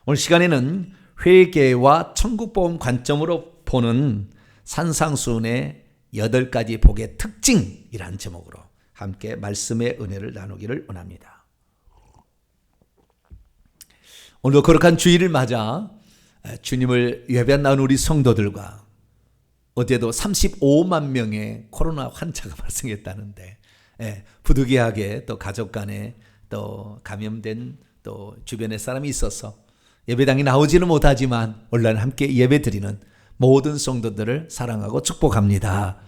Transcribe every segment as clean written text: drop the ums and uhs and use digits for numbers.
오늘 시간에는 회개와 천국복음 관점으로 보는 산상수훈의 8가지 복의 특징이라는 제목으로 함께 말씀의 은혜를 나누기를 원합니다. 오늘도 거룩한 주일을 맞아 주님을 예배한 우리 성도들과 어제도 35만 명의 코로나 환자가 발생했다는데 부득이하게 또 가족 간에 또 감염된 또 주변의 사람이 있어서 예배당에 나오지는 못하지만 온라인 함께 예배드리는 모든 성도들을 사랑하고 축복합니다.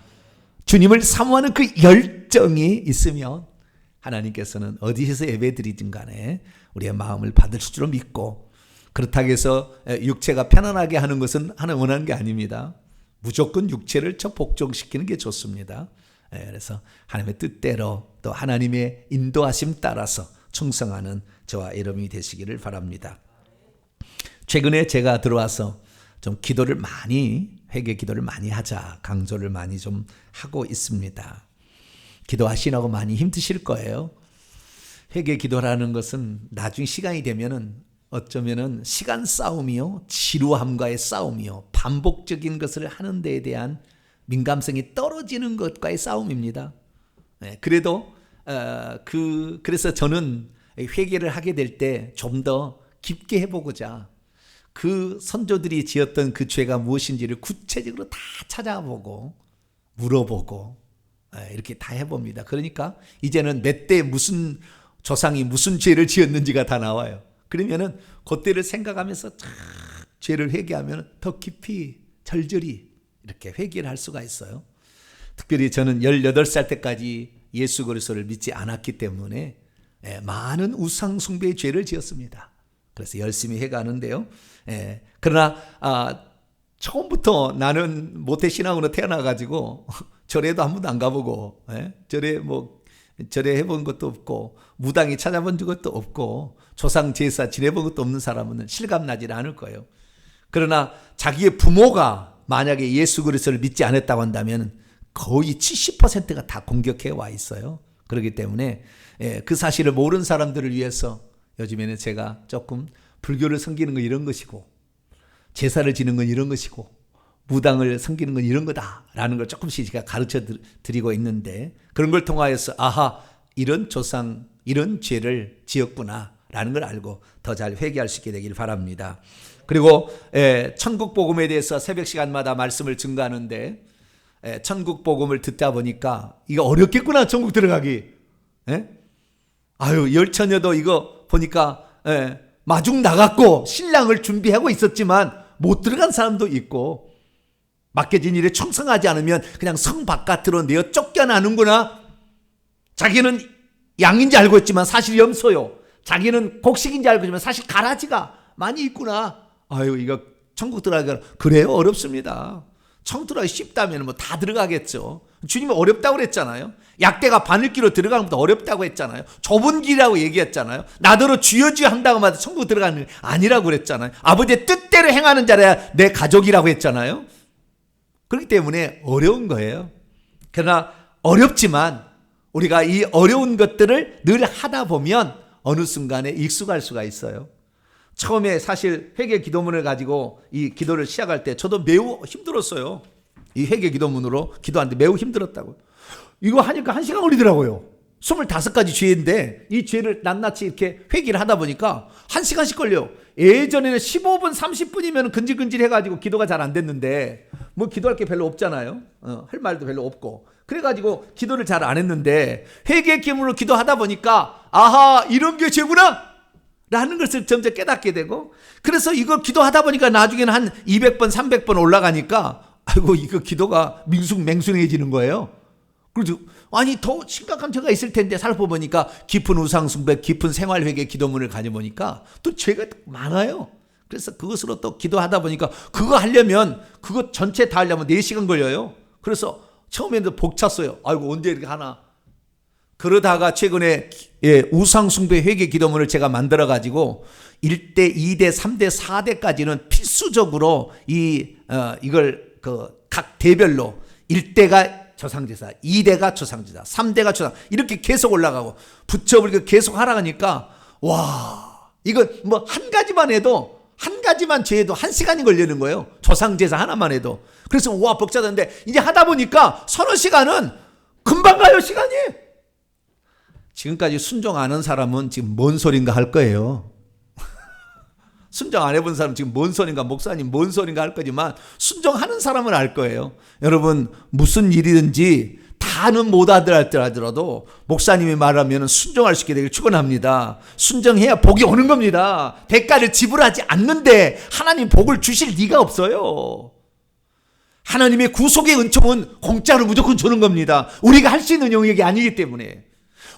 주님을 사모하는 그 열정이 있으면 하나님께서는 어디에서 예배드리든 간에 우리의 마음을 받으실 줄 믿고, 그렇다고 해서 육체가 편안하게 하는 것은 하나님 원하는 게 아닙니다. 무조건 육체를 복종시키는 게 좋습니다. 그래서 하나님의 뜻대로 또 하나님의 인도하심 따라서 충성하는 저와 여러분이 되시기를 바랍니다. 최근에 제가 들어와서 좀 기도를 많이, 회개 기도를 많이 하자 강조를 많이 좀 하고 있습니다. 기도하시라고 많이 힘드실 거예요. 회개 기도라는 것은 나중에 시간이 되면은 어쩌면은 시간 싸움이요, 지루함과의 싸움이요, 반복적인 것을 하는 데에 대한 민감성이 떨어지는 것과의 싸움입니다. 그래도 그래서 저는 회개를 하게 될 때 좀 더 깊게 해보고자 그 선조들이 지었던 그 죄가 무엇인지를 구체적으로 다 찾아보고 물어보고 이렇게 다 해봅니다. 그러니까 이제는 몇 대 무슨 조상이 무슨 죄를 지었는지가 다 나와요. 그러면은 그때를 생각하면서 죄를 회개하면 더 깊이 절절히 이렇게 회개를 할 수가 있어요. 특별히 저는 18살 때까지 예수 그리스도를 믿지 않았기 때문에 많은 우상 숭배의 죄를 지었습니다. 그래서 열심히 해가는데요. 그러나 처음부터 나는 모태신앙으로 태어나가지고 절에도 한 번도 안 가보고 절에 해본 것도 없고 무당이 찾아본 것도 없고 조상 제사 지내본 것도 없는 사람은 실감나지 않을 거예요. 그러나 자기의 부모가 만약에 예수 그리스도를 믿지 않았다고 한다면 거의 70%가 다 공격해 와 있어요. 그렇기 때문에 그 사실을 모르는 사람들을 위해서 요즘에는 제가 조금 불교를 섬기는 건 이런 것이고 제사를 지는 건 이런 것이고 무당을 섬기는 건 이런 거다라는 걸 조금씩 제가 가르쳐 드리고 있는데, 그런 걸 통하여서 아하, 이런 조상 이런 죄를 지었구나 라는 걸 알고 더 잘 회개할 수 있게 되길 바랍니다. 그리고 천국 복음에 대해서 새벽 시간마다 말씀을 증거하는데 천국 복음을 듣다 보니까 이거 어렵겠구나, 천국 들어가기. 열처녀도 이거 보니까 마중 나갔고 신랑을 준비하고 있었지만 못 들어간 사람도 있고, 맡겨진 일에 충성하지 않으면 그냥 성 바깥으로 내어 쫓겨나는구나. 자기는 양인지 알고 있지만 사실 염소요, 자기는 곡식인지 알고 있지만 사실 가라지가 많이 있구나. 이거 천국 들어가기가 그래요? 어렵습니다. 천국 들어가기 쉽다면 뭐 다 들어가겠죠. 주님이 어렵다고 그랬잖아요. 약대가 바늘기로 들어가는 것도 어렵다고 했잖아요. 좁은 길이라고 얘기했잖아요. 나더러 주여 주여 한다고 하면 천국 들어가는 게 아니라고 그랬잖아요. 아버지의 뜻대로 행하는 자라야 내 가족이라고 했잖아요. 그렇기 때문에 어려운 거예요. 그러나 어렵지만 우리가 이 어려운 것들을 늘 하다 보면 어느 순간에 익숙할 수가 있어요. 처음에 사실 회개 기도문을 가지고 이 기도를 시작할 때 저도 매우 힘들었어요. 이 회개 기도문으로 기도하는데 매우 힘들었다고요. 이거 하니까 1시간 걸리더라고요. 25가지 죄인데 이 죄를 낱낱이 이렇게 회개를 하다 보니까 1시간씩 걸려요. 예전에는 15분 30분이면 근질근질 해가지고 기도가 잘 안 됐는데 뭐 기도할 게 별로 없잖아요. 할 말도 별로 없고 그래가지고 기도를 잘 안 했는데 회개 기도문으로 기도하다 보니까 아하, 이런 게 죄구나 라는 것을 점점 깨닫게 되고, 그래서 이걸 기도하다 보니까 나중에는 한 200번 300번 올라가니까 이거 기도가 맹숭맹숭해지는 거예요. 그래서 더 심각한 죄가 있을 텐데 살펴보니까 깊은 우상숭배, 깊은 생활회개 기도문을 가져보니까 또 죄가 많아요. 그래서 그것으로 또 기도하다 보니까 그거 하려면 그거 전체 다 하려면 4시간 걸려요. 그래서 처음에는 벅찼어요. 언제 이렇게 하나. 그러다가 최근에 우상숭배 회개 기도문을 제가 만들어가지고 1대, 2대, 3대, 4대까지는 필수적으로 이걸 각 대별로 1대가 조상제사, 2대가 조상제사, 3대가 조상, 이렇게 계속 올라가고 붙여버리고 계속 하라가니까 와, 이거 뭐 한 가지만 해도 한 가지만 죄해도 1시간이 걸리는 거예요. 조상제사 하나만 해도. 그래서 우와 벅차던데 이제 하다 보니까 서너 시간은 금방 가요, 시간이. 지금까지 순종 안 한 사람은 지금 뭔 소린가 할 거예요. 순종 안 해본 사람은 지금 뭔 소린가, 목사님 뭔 소린가 할 거지만 순종하는 사람은 알 거예요. 여러분 무슨 일이든지 다는 못 알아들어도 목사님이 말하면 순종할 수 있게 되길 축원합니다. 순종해야 복이 오는 겁니다. 대가를 지불하지 않는데 하나님 복을 주실 리가 없어요. 하나님의 구속의 은총은 공짜로 무조건 주는 겁니다. 우리가 할 수 있는 영역이 아니기 때문에,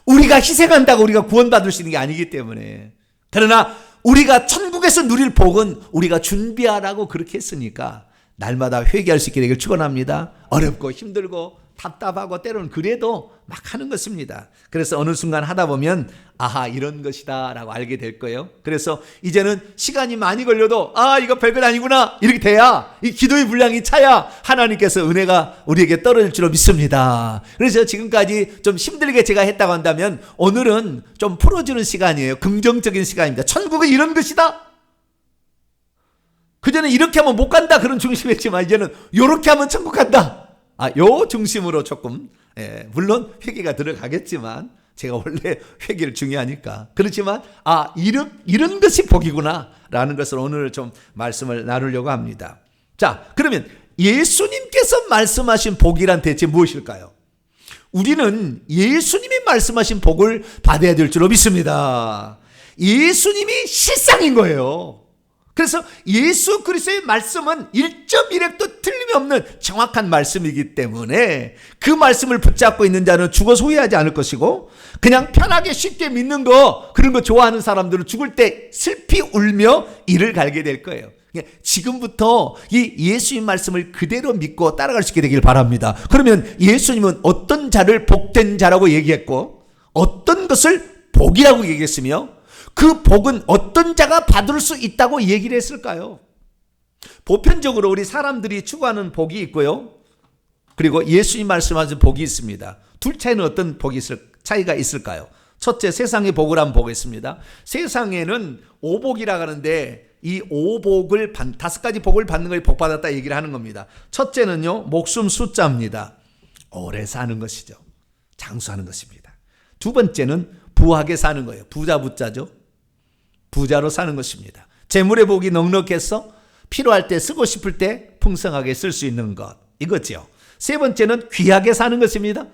우리가 희생한다고 우리가 구원받을 수 있는 게 아니기 때문에. 그러나 우리가 천국에서 누릴 복은 우리가 준비하라고 그렇게 했으니까 날마다 회개할 수 있게 되길 축원합니다. 어렵고 힘들고 답답하고 때로는 그래도 막 하는 것입니다. 그래서 어느 순간 하다 보면 아하 이런 것이다 라고 알게 될 거예요. 그래서 이제는 시간이 많이 걸려도 이거 별것 아니구나 이렇게 돼야, 이 기도의 분량이 차야 하나님께서 은혜가 우리에게 떨어질 줄로 믿습니다. 그래서 지금까지 좀 힘들게 제가 했다고 한다면 오늘은 좀 풀어주는 시간이에요. 긍정적인 시간입니다. 천국은 이런 것이다. 그전에 이렇게 하면 못 간다 그런 중심이었지만 이제는 이렇게 하면 천국 간다. 요 중심으로 조금, 물론 회개가 들어가겠지만 제가 원래 회개를 중요하니까. 그렇지만 이런 것이 복이구나 라는 것을 오늘 좀 말씀을 나누려고 합니다. 자, 그러면 예수님께서 말씀하신 복이란 대체 무엇일까요? 우리는 예수님이 말씀하신 복을 받아야 될 줄로 믿습니다. 예수님이 실상인 거예요. 그래서 예수 그리스도의 말씀은 1.1획도 틀림이 없는 정확한 말씀이기 때문에 그 말씀을 붙잡고 있는 자는 죽어서 후회하지 않을 것이고, 그냥 편하게 쉽게 믿는 거, 그런 거 좋아하는 사람들은 죽을 때 슬피 울며 이를 갈게 될 거예요. 지금부터 이 예수님 말씀을 그대로 믿고 따라갈 수 있게 되길 바랍니다. 그러면 예수님은 어떤 자를 복된 자라고 얘기했고 어떤 것을 복이라고 얘기했으며 그 복은 어떤 자가 받을 수 있다고 얘기를 했을까요? 보편적으로 우리 사람들이 추구하는 복이 있고요. 그리고 예수님 말씀하신 복이 있습니다. 둘 차이는 어떤 차이가 있을까요? 첫째, 세상의 복을 한번 보겠습니다. 세상에는 오복이라고 하는데 이 오복을 5가지 복을 받는 것이 복 받았다 얘기를 하는 겁니다. 첫째는요, 목숨 숫자입니다. 오래 사는 것이죠. 장수하는 것입니다. 두 번째는 부하게 사는 거예요. 부자 부자죠. 부자로 사는 것입니다. 재물의 복이 넉넉해서 필요할 때 쓰고 싶을 때 풍성하게 쓸 수 있는 것, 이거죠. 세 번째는 귀하게 사는 것입니다.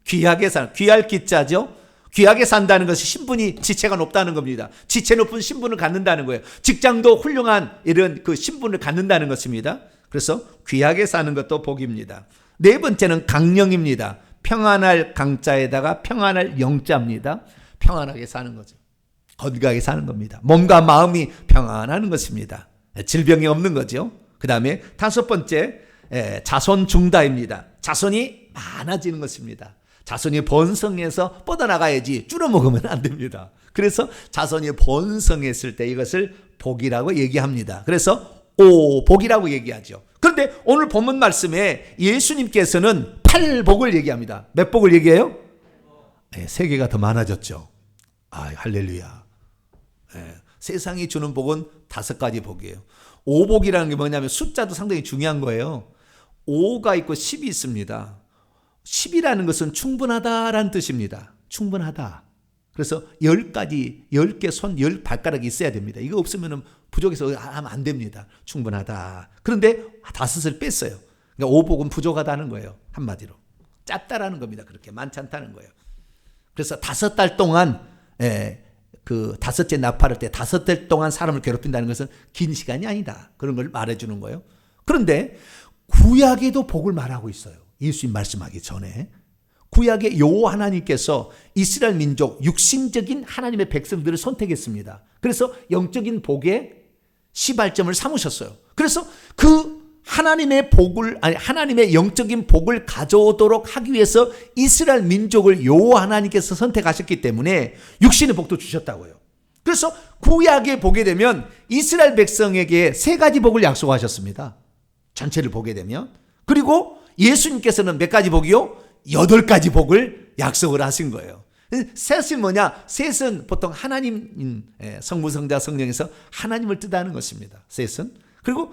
귀하게 사는, 귀할 기자죠. 귀하게 산다는 것이 신분이 지체가 높다는 겁니다. 지체 높은 신분을 갖는다는 거예요. 직장도 훌륭한 이런 그 신분을 갖는다는 것입니다. 그래서 귀하게 사는 것도 복입니다. 네 번째는 강령입니다. 평안할 강자에다가 평안할 영자입니다. 평안하게 사는 거죠. 건강하게 사는 겁니다. 몸과 마음이 평안하는 것입니다. 질병이 없는 거죠. 그 다음에 다섯 번째, 자손 중다입니다. 자손이 많아지는 것입니다. 자손이 번성해서 뻗어나가야지 줄어먹으면 안 됩니다. 그래서 자손이 번성했을 때 이것을 복이라고 얘기합니다. 그래서 오복이라고 얘기하죠. 그런데 오늘 본문 말씀에 예수님께서는 8복을 얘기합니다. 몇 복을 얘기해요? 3개가 더 많아졌죠. 할렐루야. 세상이 주는 복은 5가지 복이에요. 5복이라는 게 뭐냐면 숫자도 상당히 중요한 거예요. 5가 있고 10이 있습니다. 10이라는 것은 충분하다라는 뜻입니다. 충분하다. 그래서 10가지, 10개 손, 10발가락이 있어야 됩니다. 이거 없으면 부족해서 하면 안 됩니다. 충분하다. 그런데 5을 뺐어요. 그러니까 5복은 부족하다는 거예요. 한마디로. 짧다라는 겁니다. 그렇게 많지 않다는 거예요. 그래서 5달 동안 그 5째 납파할 때 5달 동안 사람을 괴롭힌다는 것은 긴 시간이 아니다. 그런 걸 말해주는 거예요. 그런데 구약에도 복을 말하고 있어요. 예수님 말씀하기 전에. 구약의 여호와 하나님께서 이스라엘 민족, 육신적인 하나님의 백성들을 선택했습니다. 그래서 영적인 복에 시발점을 삼으셨어요. 그래서 그 하나님의 복을, 하나님의 영적인 복을 가져오도록 하기 위해서 이스라엘 민족을 여호와 하나님께서 선택하셨기 때문에 육신의 복도 주셨다고요. 그래서 구약에 보게 되면 이스라엘 백성에게 3가지 복을 약속하셨습니다. 전체를 보게 되면. 그리고 예수님께서는 몇 가지 복이요? 8가지 복을 약속을 하신 거예요. 셋은 뭐냐? 셋은 보통 하나님, 성부, 성자, 성령에서 하나님을 뜻하는 것입니다. 셋은. 그리고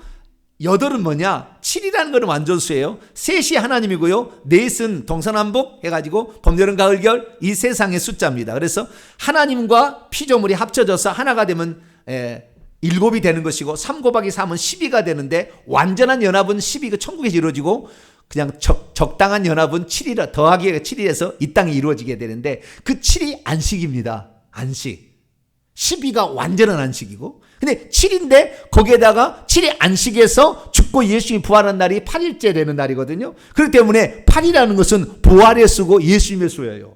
여덟은 뭐냐? 7이라는 것은 완전수예요. 셋이 하나님이고요. 넷은 동서남북 해가지고 봄, 여름, 가을, 겨울 이 세상의 숫자입니다. 그래서 하나님과 피조물이 합쳐져서 하나가 되면 7이 되는 것이고 3 곱하기 3은 12가 되는데 완전한 연합은 12가 천국에서 이루어지고 그냥 적당한 연합은 7이라 더하기 7이라서 이 땅에 이루어지게 되는데 그 7이 안식입니다. 안식. 12가 완전한 안식이고 근데 7인데 거기에다가 7이 안식에서 죽고 예수님이 부활한 날이 8일째 되는 날이거든요. 그렇기 때문에 8이라는 것은 부활의 수고 예수님의 수예요.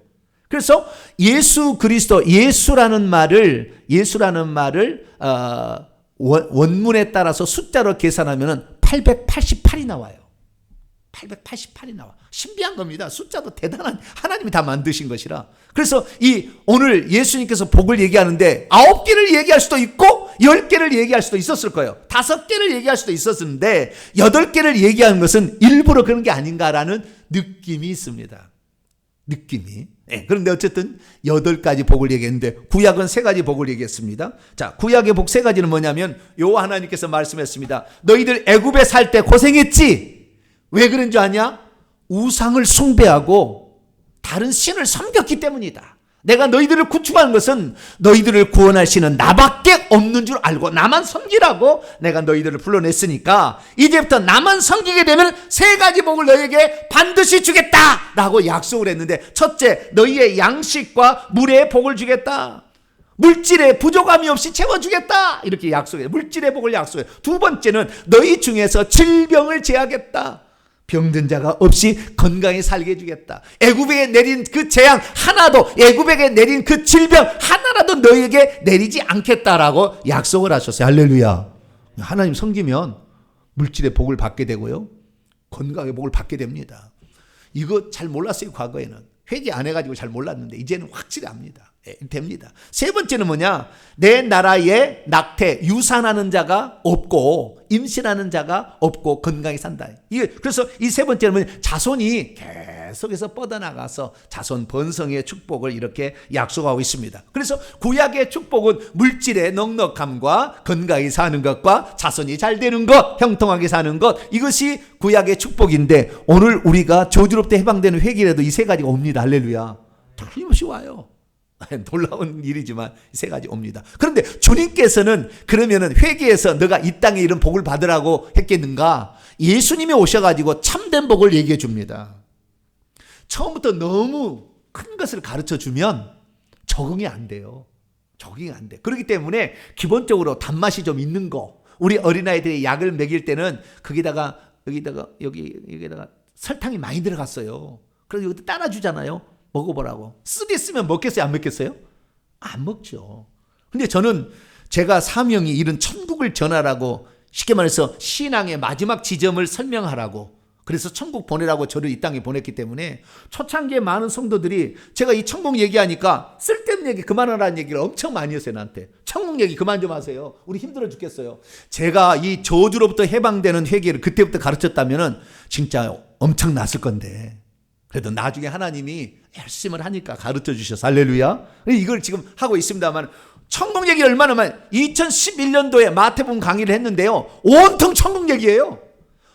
그래서 예수 그리스도 예수라는 말을 원문에 따라서 숫자로 계산하면 888이 나와요. 888이 나와. 신비한 겁니다. 숫자도 대단한 하나님이 다 만드신 것이라. 그래서 오늘 예수님께서 복을 얘기하는데 9개를 얘기할 수도 있고 10개를 얘기할 수도 있었을 거예요. 5개를 얘기할 수도 있었는데 8개를 얘기하는 것은 일부러 그런 게 아닌가라는 느낌이 있습니다. 느낌이. 그런데 어쨌든 8가지 복을 얘기했는데 구약은 3가지 복을 얘기했습니다. 자, 구약의 복 3가지는 뭐냐면 여호와 하나님께서 말씀했습니다. 너희들 애굽에 살 때 고생했지? 왜 그런 줄 아냐? 우상을 숭배하고 다른 신을 섬겼기 때문이다. 내가 너희들을 구축한 것은 너희들을 구원할 신은 나밖에 없는 줄 알고 나만 섬기라고 내가 너희들을 불러냈으니까 이제부터 나만 섬기게 되면 3가지 복을 너희에게 반드시 주겠다 라고 약속을 했는데 첫째, 너희의 양식과 물의 복을 주겠다. 물질에 부족함이 없이 채워주겠다 이렇게 약속해요. 물질의 복을 약속해요. 2번째는 너희 중에서 질병을 제하겠다. 병든 자가 없이 건강히 살게 해주겠다. 애굽에게 내린 그 재앙 하나도, 애굽에게 내린 그 질병 하나라도 너희에게 내리지 않겠다라고 약속을 하셨어요. 할렐루야. 하나님 섬기면 물질의 복을 받게 되고요, 건강의 복을 받게 됩니다. 이거 잘 몰랐어요. 과거에는 회개 안 해가지고 잘 몰랐는데 이제는 확실히 압니다. 됩니다. 3번째는 뭐냐? 내 나라에 낙태, 유산하는 자가 없고 임신하는 자가 없고 건강히 산다. 그래서 이 3번째는 뭐냐? 자손이 계속해서 뻗어나가서 자손 번성의 축복을 이렇게 약속하고 있습니다. 그래서 구약의 축복은 물질의 넉넉함과 건강히 사는 것과 자손이 잘 되는 것, 형통하게 사는 것, 이것이 구약의 축복인데 오늘 우리가 저주로부터 해방되는 회개라도 이 3가지가 옵니다. 할렐루야. 틀림없이 와요. 놀라운 일이지만 3가지 옵니다. 그런데 주님께서는 그러면은 회개해서 너가 이 땅에 이런 복을 받으라고 했겠는가? 예수님이 오셔가지고 참된 복을 얘기해 줍니다. 처음부터 너무 큰 것을 가르쳐 주면 적응이 안 돼요. 적응이 안 돼. 그렇기 때문에 기본적으로 단맛이 좀 있는 거. 우리 어린아이들이 약을 먹일 때는 여기다가 설탕이 많이 들어갔어요. 그래서 여기 따라주잖아요. 먹어보라고. 쓰겠으면 먹겠어요? 안 먹겠어요? 안 먹죠. 근데 저는 제가 사명이 이런 천국을 전하라고, 쉽게 말해서 신앙의 마지막 지점을 설명하라고, 그래서 천국 보내라고 저를 이 땅에 보냈기 때문에 초창기에 많은 성도들이 제가 이 천국 얘기하니까 쓸데없는 얘기 그만하라는 얘기를 엄청 많이 했어요. 나한테 천국 얘기 그만 좀 하세요. 우리 힘들어 죽겠어요. 제가 이 저주로부터 해방되는 회개를 그때부터 가르쳤다면 진짜 엄청났을 건데, 그래도 나중에 하나님이 열심을 하니까 가르쳐 주셔서 할렐루야. 이걸 지금 하고 있습니다만, 천국 얘기 얼마나 많이, 2011년도에 마태복음 강의를 했는데요, 온통 천국 얘기예요.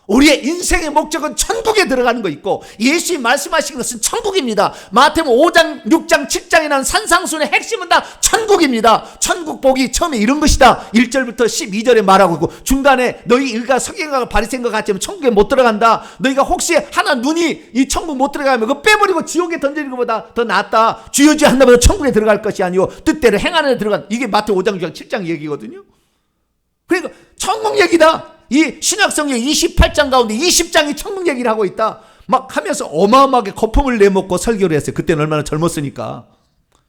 우리의 인생의 목적은 천국에 들어가는 거 있고 예수님이 말씀하신 것은 천국입니다. 마태복음 5장, 6장, 7장에 나온 산상순의 핵심은 다 천국입니다. 천국 복이 처음에 이런 것이다. 1절부터 12절에 말하고 있고, 중간에 너희 일가 서기관과 바리새인과 같이 하면 천국에 못 들어간다. 너희가 혹시 하나 눈이 이 천국 못 들어가면 그거 빼버리고 지옥에 던지는 것보다 더 낫다. 주여주여 한다면 천국에 들어갈 것이 아니오 뜻대로 행하는 데 들어간, 이게 마태복음 5장, 6장, 7장 얘기거든요. 그러니까 천국 얘기다. 이 신약성경 28장 가운데 20장이 천국 얘기를 하고 있다. 막 하면서 어마어마하게 거품을 내먹고 설교를 했어요. 그때는 얼마나 젊었으니까.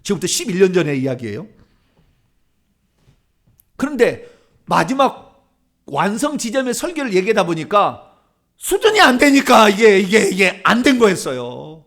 지금부터 11년 전의 이야기예요. 그런데 마지막 완성 지점의 설교를 얘기하다 보니까 수준이 안 되니까 이게 안 된 거였어요.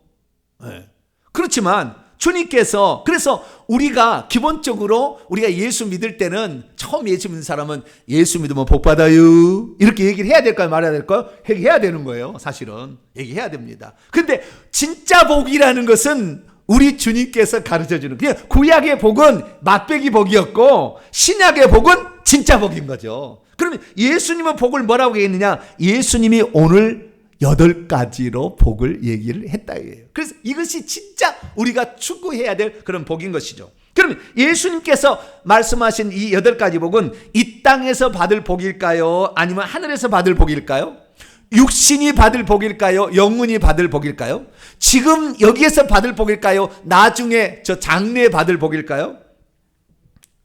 네. 그렇지만 주님께서, 그래서 우리가 기본적으로 우리가 예수 믿을 때는, 처음 예수 믿는 사람은 예수 믿으면 복 받아요 이렇게 얘기를 해야 될까요? 말해야 될까요? 얘기해야 되는 거예요. 사실은 얘기해야 됩니다. 근데 진짜 복이라는 것은 우리 주님께서 가르쳐주는, 그냥 구약의 복은 맛배기 복이었고 신약의 복은 진짜 복인 거죠. 그러면 예수님은 복을 뭐라고 얘기했느냐? 예수님이 오늘 8가지로 복을 얘기를 했다. 그래서 이것이 진짜 우리가 추구해야 될 그런 복인 것이죠. 그러면 예수님께서 말씀하신 이 8가지 복은 이 땅에서 받을 복일까요? 아니면 하늘에서 받을 복일까요? 육신이 받을 복일까요? 영혼이 받을 복일까요? 지금 여기에서 받을 복일까요? 나중에 저 장래에 받을 복일까요?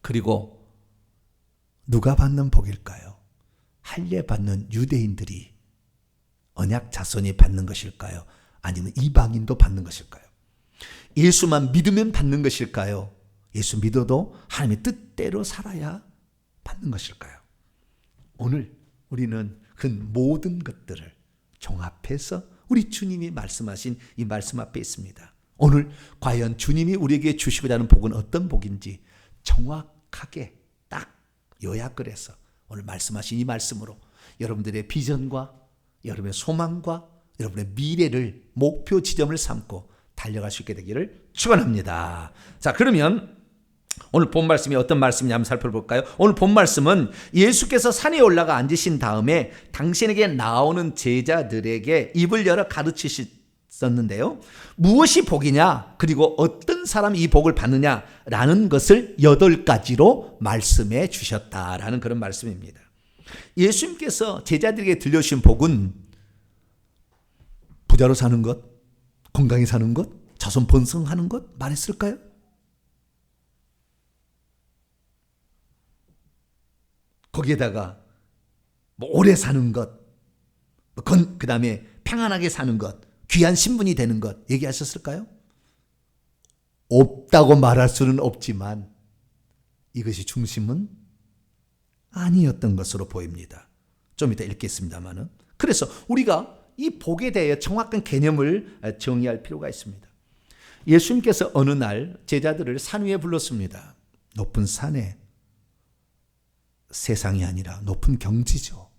그리고 누가 받는 복일까요? 할례 받는 유대인들이, 언약 자손이 받는 것일까요? 아니면 이방인도 받는 것일까요? 예수만 믿으면 받는 것일까요? 예수 믿어도 하나님의 뜻대로 살아야 받는 것일까요? 오늘 우리는 그 모든 것들을 종합해서 우리 주님이 말씀하신 이 말씀 앞에 있습니다. 오늘 과연 주님이 우리에게 주시고자 하는 복은 어떤 복인지 정확하게 딱 요약을 해서 오늘 말씀하신 이 말씀으로 여러분들의 비전과 여러분의 소망과 여러분의 미래를 목표 지점을 삼고 달려갈 수 있게 되기를 축원합니다. 자, 그러면 오늘 본 말씀이 어떤 말씀이냐 한번 살펴볼까요? 오늘 본 말씀은 예수께서 산에 올라가 앉으신 다음에 당신에게 나오는 제자들에게 입을 열어 가르치셨는데요. 무엇이 복이냐, 그리고 어떤 사람이 이 복을 받느냐라는 것을 8가지로 말씀해 주셨다라는 그런 말씀입니다. 예수님께서 제자들에게 들려주신 복은 부자로 사는 것, 건강히 사는 것, 자손 번성하는 것 말했을까요? 거기에다가 뭐 오래 사는 것, 그 다음에 평안하게 사는 것, 귀한 신분이 되는 것 얘기하셨을까요? 없다고 말할 수는 없지만 이것이 중심은 아니었던 것으로 보입니다. 좀 이따 읽겠습니다만은. 그래서 우리가 이 복에 대해 정확한 개념을 정의할 필요가 있습니다. 예수님께서 어느 날 제자들을 산 위에 불렀습니다. 높은 산에, 세상이 아니라 높은 경지죠.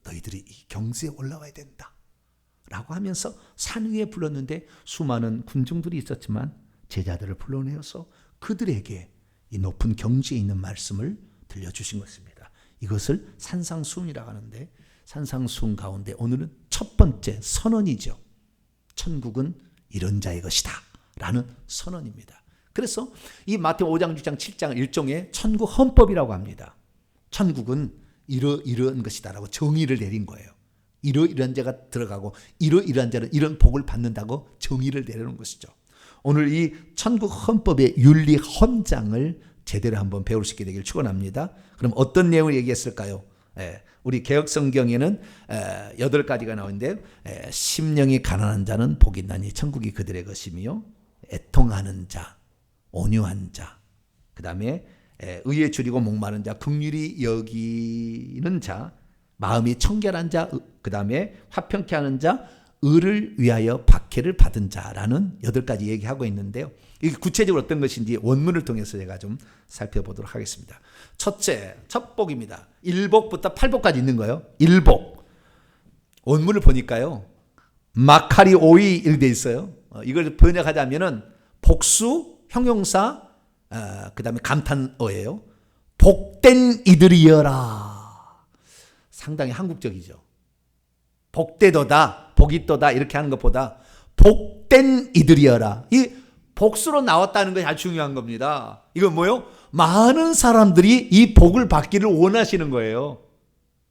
너희들이 이 경지에 올라와야 된다 라고 하면서 산 위에 불렀는데 수많은 군중들이 있었지만 제자들을 불러내어서 그들에게 이 높은 경지에 있는 말씀을 들려주신 것입니다. 이것을 산상수훈이라고 하는데, 산상수훈 가운데 오늘은 첫 번째 선언이죠. 천국은 이런 자의 것이다 라는 선언입니다. 그래서 이 마태오 5장, 6장, 7장 일종의 천국 헌법이라고 합니다. 천국은 이러이러한 것이다라고 정의를 내린 거예요. 이러이러한 자가 들어가고 이러이러한 자는 이런 복을 받는다고 정의를 내려놓은 것이죠. 오늘 이 천국 헌법의 윤리 헌장을 제대로 한번 배울 수 있게 되길 축원합니다. 그럼 어떤 내용을 얘기했을까요? 우리 개혁성경에는 8가지가 나오는데, 심령이 가난한 자는 복이 있나니 천국이 그들의 것이며, 애통하는 자, 온유한 자, 그 다음에 의에 줄이고 목마른 자, 긍휼히 여기는 자, 마음이 청결한 자, 그 다음에 화평케 하는 자, 의를 위하여 박해를 받은 자라는 8가지 얘기하고 있는데요. 이게 구체적으로 어떤 것인지 원문을 통해서 제가 좀 살펴보도록 하겠습니다. 첫째, 첫 복입니다. 1복부터 8복까지 있는 거예요. 1복. 원문을 보니까요, 마카리 오이 이렇게 돼 있어요. 이걸 번역하자면은 복수, 형용사, 그 다음에 감탄어예요. 복된 이들이여라. 상당히 한국적이죠. 복되도다, 복있도다 이렇게 하는 것보다 복된 이들이여라. 이 복수로 나왔다는 것이 아주 중요한 겁니다. 이건 뭐요? 많은 사람들이 이 복을 받기를 원하시는 거예요.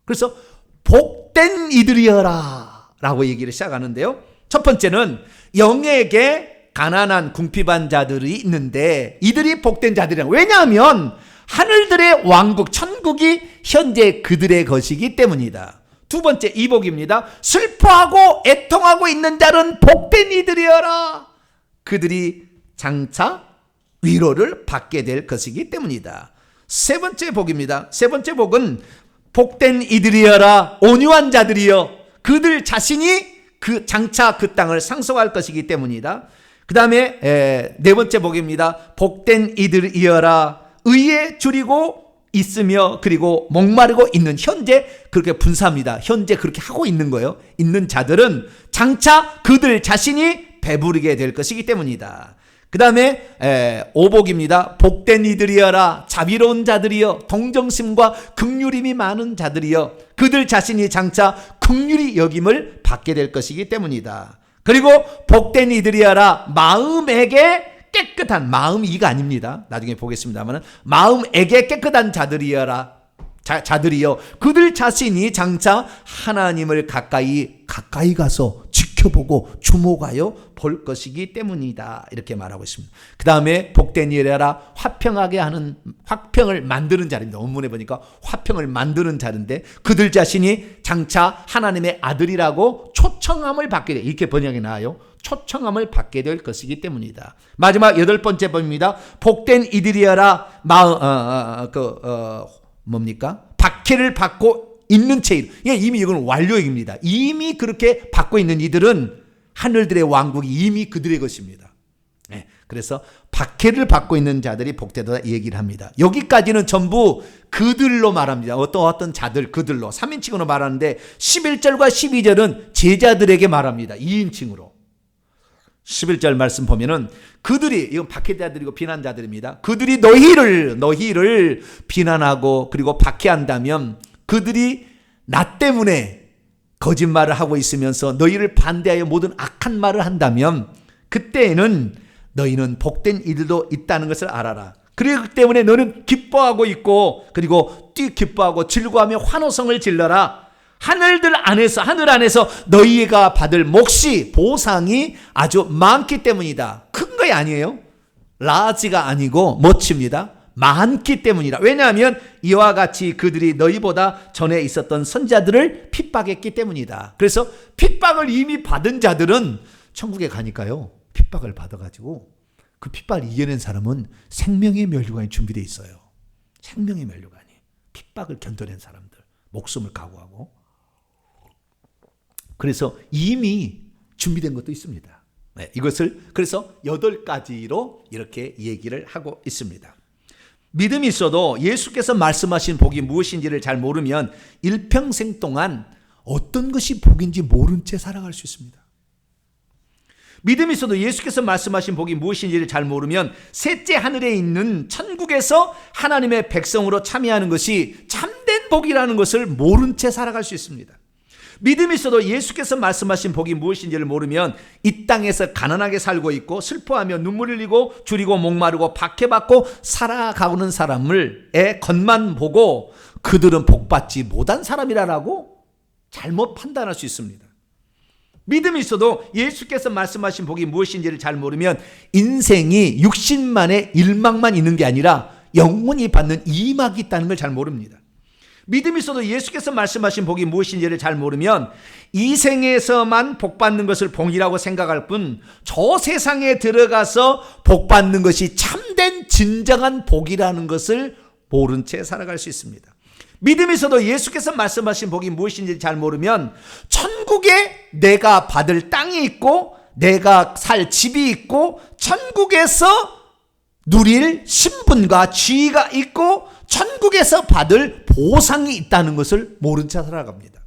그래서 복된 이들이여라 라고 얘기를 시작하는데요. 첫 번째는 영에게 가난한 궁핍한 자들이 있는데 이들이 복된 자들이라고. 왜냐하면 하늘들의 왕국, 천국이 현재 그들의 것이기 때문이다. 두 번째, 이복입니다. 슬퍼하고 애통하고 있는 자는 복된 이들이여라. 그들이 장차 위로를 받게 될 것이기 때문이다. 세 번째 복입니다. 세 번째 복은 복된 이들이여라. 온유한 자들이여. 그들 자신이 장차 그 땅을 상속할 것이기 때문이다. 그 다음에 네 번째 복입니다. 복된 이들이여라. 의에 줄이고 있으며 그리고 목마르고 있는, 현재 그렇게 분사합니다. 현재 그렇게 하고 있는 거예요. 있는 자들은 장차 그들 자신이 배부르게 될 것이기 때문이다. 그 다음에 오복입니다. 복된 이들이여라. 자비로운 자들이여, 동정심과 긍휼임이 많은 자들이여, 그들 자신이 장차 긍휼히 여김을 받게 될 것이기 때문이다. 그리고 복된 이들이여라. 마음에게 깨끗한, 마음이가 아닙니다. 나중에 보겠습니다만, 마음에게 깨끗한 자들이여, 그들 자신이 장차 하나님을 가까이 가서 지켜보고 주목하여 볼 것이기 때문이다. 이렇게 말하고 있습니다. 그 다음에 복된 이라 화평을 만드는 자입니다. 원문에 보니까 화평을 만드는 자인데, 그들 자신이 장차 하나님의 아들이라고 초청함을 받게 돼. 이렇게 번역이 나와요. 초청함을 받게 될 것이기 때문이다. 마지막 8번째 법입니다. 복된 이들이여라. 박해를 받고 있는 채일. 이미 이건 완료입니다. 이미 그렇게 받고 있는 이들은 하늘들의 왕국이 이미 그들의 것입니다. 그래서 박해를 받고 있는 자들이 복되다 이 얘기를 합니다. 여기까지는 전부 그들로 말합니다. 어떤 자들, 그들로 3인칭으로 말하는데 11절과 12절은 제자들에게 말합니다. 2인칭으로. 11절 말씀 보면은 그들이, 이건 박해자들이고 비난자들입니다. 그들이 너희를 비난하고 그리고 박해한다면, 그들이 나 때문에 거짓말을 하고 있으면서 너희를 반대하여 모든 악한 말을 한다면, 그때에는 너희는 복된 이들도 있다는 것을 알아라. 그렇기 때문에 너는 기뻐하고 있고, 그리고 기뻐하고 즐거워하며 환호성을 질러라. 하늘 안에서 너희가 받을 몫이, 보상이 아주 많기 때문이다. 큰 거 아니에요. 라지가 아니고 멋집니다. 많기 때문이다. 왜냐하면 이와 같이 그들이 너희보다 전에 있었던 선자들을 핍박했기 때문이다. 그래서 핍박을 이미 받은 자들은 천국에 가니까요, 핍박을 받아가지고 그 핍박을 이겨낸 사람은 생명의 면류관이 준비되어 있어요. 생명의 면류관이. 핍박을 견뎌낸 사람들, 목숨을 각오하고. 그래서 이미 준비된 것도 있습니다. 이것을 그래서 8가지로 이렇게 얘기를 하고 있습니다. 믿음이 있어도 예수께서 말씀하신 복이 무엇인지를 잘 모르면 일평생 동안 어떤 것이 복인지 모른 채 살아갈 수 있습니다. 믿음이 있어도 예수께서 말씀하신 복이 무엇인지를 잘 모르면 셋째 하늘에 있는 천국에서 하나님의 백성으로 참여하는 것이 참된 복이라는 것을 모른 채 살아갈 수 있습니다. 믿음이 있어도 예수께서 말씀하신 복이 무엇인지를 모르면 이 땅에서 가난하게 살고 있고 슬퍼하며 눈물 흘리고 줄이고 목마르고 박해받고 살아가는 사람을 겉만 보고 그들은 복받지 못한 사람이라고 잘못 판단할 수 있습니다. 믿음이 있어도 예수께서 말씀하신 복이 무엇인지를 잘 모르면 인생이 육신만의 일막만 있는 게 아니라 영원히 받는 이막이 있다는 걸 잘 모릅니다. 믿음이 있어도 예수께서 말씀하신 복이 무엇인지를 잘 모르면 이 생에서만 복받는 것을 복이라고 생각할 뿐 저 세상에 들어가서 복받는 것이 참된 진정한 복이라는 것을 모른 채 살아갈 수 있습니다. 믿음이 있어도 예수께서 말씀하신 복이 무엇인지 잘 모르면 천국에 내가 받을 땅이 있고 내가 살 집이 있고 천국에서 누릴 신분과 지위가 있고 천국에서 받을 보상이 있다는 것을 모른 채 살아갑니다.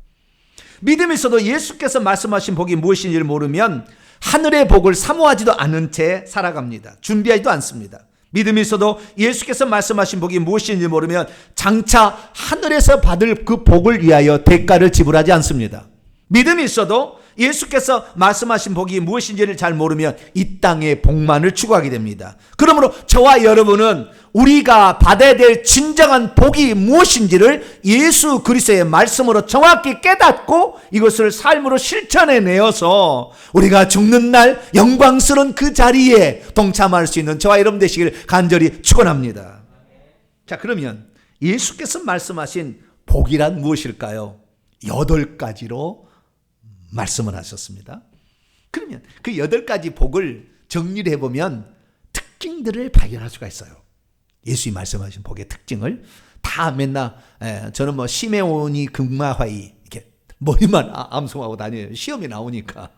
믿음이 있어도 예수께서 말씀하신 복이 무엇인지를 모르면 하늘의 복을 사모하지도 않은 채 살아갑니다. 준비하지도 않습니다. 믿음이 있어도 예수께서 말씀하신 복이 무엇인지 모르면 장차 하늘에서 받을 그 복을 위하여 대가를 지불하지 않습니다. 믿음이 있어도 예수께서 말씀하신 복이 무엇인지를 잘 모르면 이 땅의 복만을 추구하게 됩니다. 그러므로 저와 여러분은 우리가 받아야 될 진정한 복이 무엇인지를 예수 그리스도의 말씀으로 정확히 깨닫고 이것을 삶으로 실천해 내어서 우리가 죽는 날 영광스러운 그 자리에 동참할 수 있는 저와 여러분 되시길 간절히 축원합니다. 자, 그러면 예수께서 말씀하신 복이란 무엇일까요? 8가지로 말씀을 하셨습니다. 그러면 그 8가지 복을 정리를 해보면 특징들을 발견할 수가 있어요. 예수님이 말씀하신 복의 특징을 다 맨날 저는 뭐 시메온이 금마화이 이렇게 머리만 암송하고 다녀요. 시험이 나오니까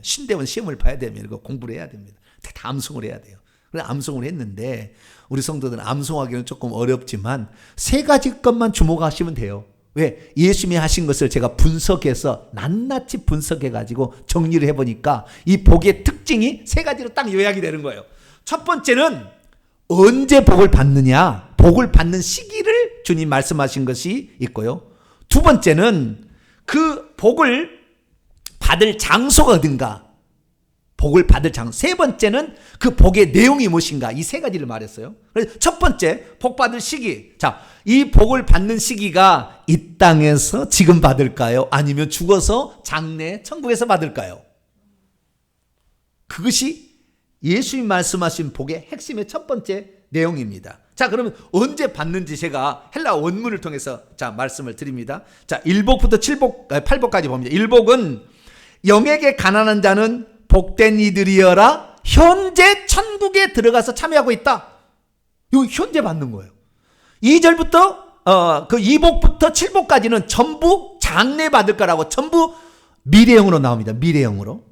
신대원 시험을 봐야 되면 이거 공부를 해야 됩니다. 다 암송을 해야 돼요. 그래서 암송을 했는데 우리 성도들은 암송하기는 조금 어렵지만 3가지 것만 주목하시면 돼요. 왜? 예수님이 하신 것을 제가 분석해서 낱낱이 분석해가지고 정리를 해보니까 이 복의 특징이 세 가지로 딱 요약이 되는 거예요. 첫 번째는 언제 복을 받느냐, 복을 받는 시기를 주님 말씀하신 것이 있고요. 두 번째는 그 복을 받을 장소가 어딘가, 복을 받을 장소. 세 번째는 그 복의 내용이 무엇인가. 이 세 가지를 말했어요. 그래서 첫 번째, 복 받을 시기. 자, 이 복을 받는 시기가 이 땅에서 지금 받을까요? 아니면 죽어서 장래 천국에서 받을까요? 그것이 예수님 말씀하신 복의 핵심의 첫 번째 내용입니다. 자, 그러면 언제 받는지 제가 헬라 원문을 통해서 자, 말씀을 드립니다. 자, 1복부터 8복까지 봅니다. 1복은 영에게 가난한 자는 복된 이들이여라 현재 천국에 들어가서 참여하고 있다. 이거 현재 받는 거예요. 2절부터 그 2복부터 7복까지는 전부 장래 받을 거라고 전부 미래형으로 나옵니다. 미래형으로.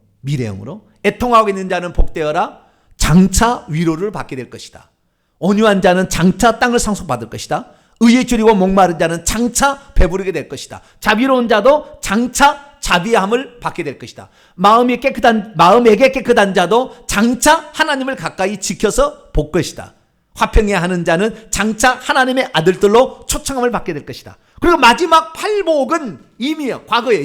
애통하고 있는 자는 복되어라 장차 위로를 받게 될 것이다. 온유한 자는 장차 땅을 상속받을 것이다. 의에 줄이고 목마른 자는 장차 배부르게 될 것이다. 자비로운 자도 장차 자비함을 받게 될 것이다. 마음에게 깨끗한 자도 장차 하나님을 가까이 지켜서 볼 것이다. 화평해 하는 자는 장차 하나님의 아들들로 초청함을 받게 될 것이다. 그리고 마지막 8복은 이미요. 과거에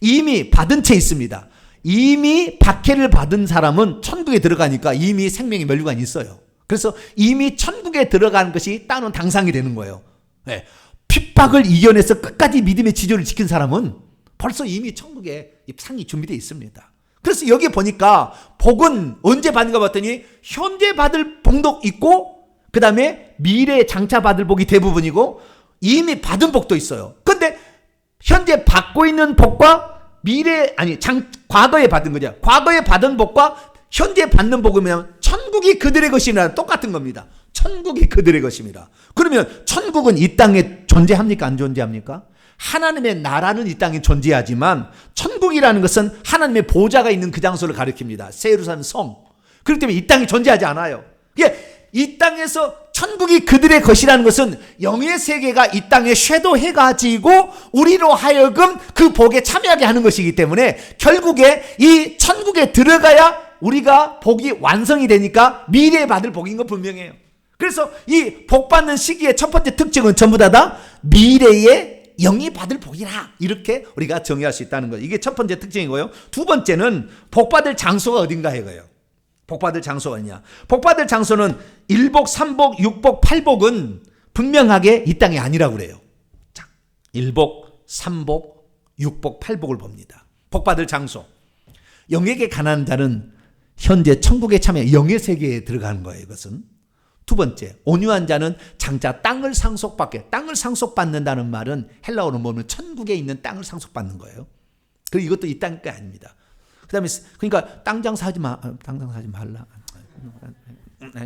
이미 받은 채 있습니다. 이미 박해를 받은 사람은 천국에 들어가니까 이미 생명의 면류관이 있어요. 그래서 이미 천국에 들어가는 것이 따놓은 당상이 되는 거예요. 네. 핍박을 이겨내서 끝까지 믿음의 지조를 지킨 사람은 벌써 이미 천국에 상이 준비되어 있습니다. 그래서 여기 보니까 복은 언제 받는가 봤더니 현재 받을 복도 있고 그 다음에 미래에 장차 받을 복이 대부분이고 이미 받은 복도 있어요. 그런데 현재 받고 있는 복과 과거에 받은 거죠. 과거에 받은 복과 현재 받는 복이면 천국이 그들의 것이나 똑같은 겁니다. 천국이 그들의 것입니다. 그러면 천국은 이 땅에 존재합니까? 안 존재합니까? 하나님의 나라는 이 땅에 존재하지만 천국이라는 것은 하나님의 보좌가 있는 그 장소를 가리킵니다. 새 예루살렘 성. 그렇기 때문에 이 땅이 존재하지 않아요. 이 땅에서 천국이 그들의 것이라는 것은 영의 세계가 이 땅에 쇄도해가지고 우리로 하여금 그 복에 참여하게 하는 것이기 때문에 결국에 이 천국에 들어가야 우리가 복이 완성이 되니까 미래에 받을 복인 건 분명해요. 그래서 이 복 받는 시기의 첫 번째 특징은 전부 다 미래에 영이 받을 복이라 이렇게 우리가 정의할 수 있다는 거예요. 이게 첫 번째 특징이고요. 두 번째는 복 받을 장소가 어딘가 이거예요. 복 받을 장소가 어디냐. 복 받을 장소는 1복, 3복, 6복, 8복은 분명하게 이 땅이 아니라고 그래요. 자, 1복, 3복, 6복, 8복을 봅니다. 복 받을 장소. 영에게 가난한 자는 현재 천국에 참여 영의 세계에 들어가는 거예요. 이것은. 두 번째, 온유한 자는 장차 땅을 상속받는다는 말은 헬라어로 보면 천국에 있는 땅을 상속받는 거예요. 그리고 이것도 이 땅 게 아닙니다. 그다음에 그러니까 땅 장사하지 말라.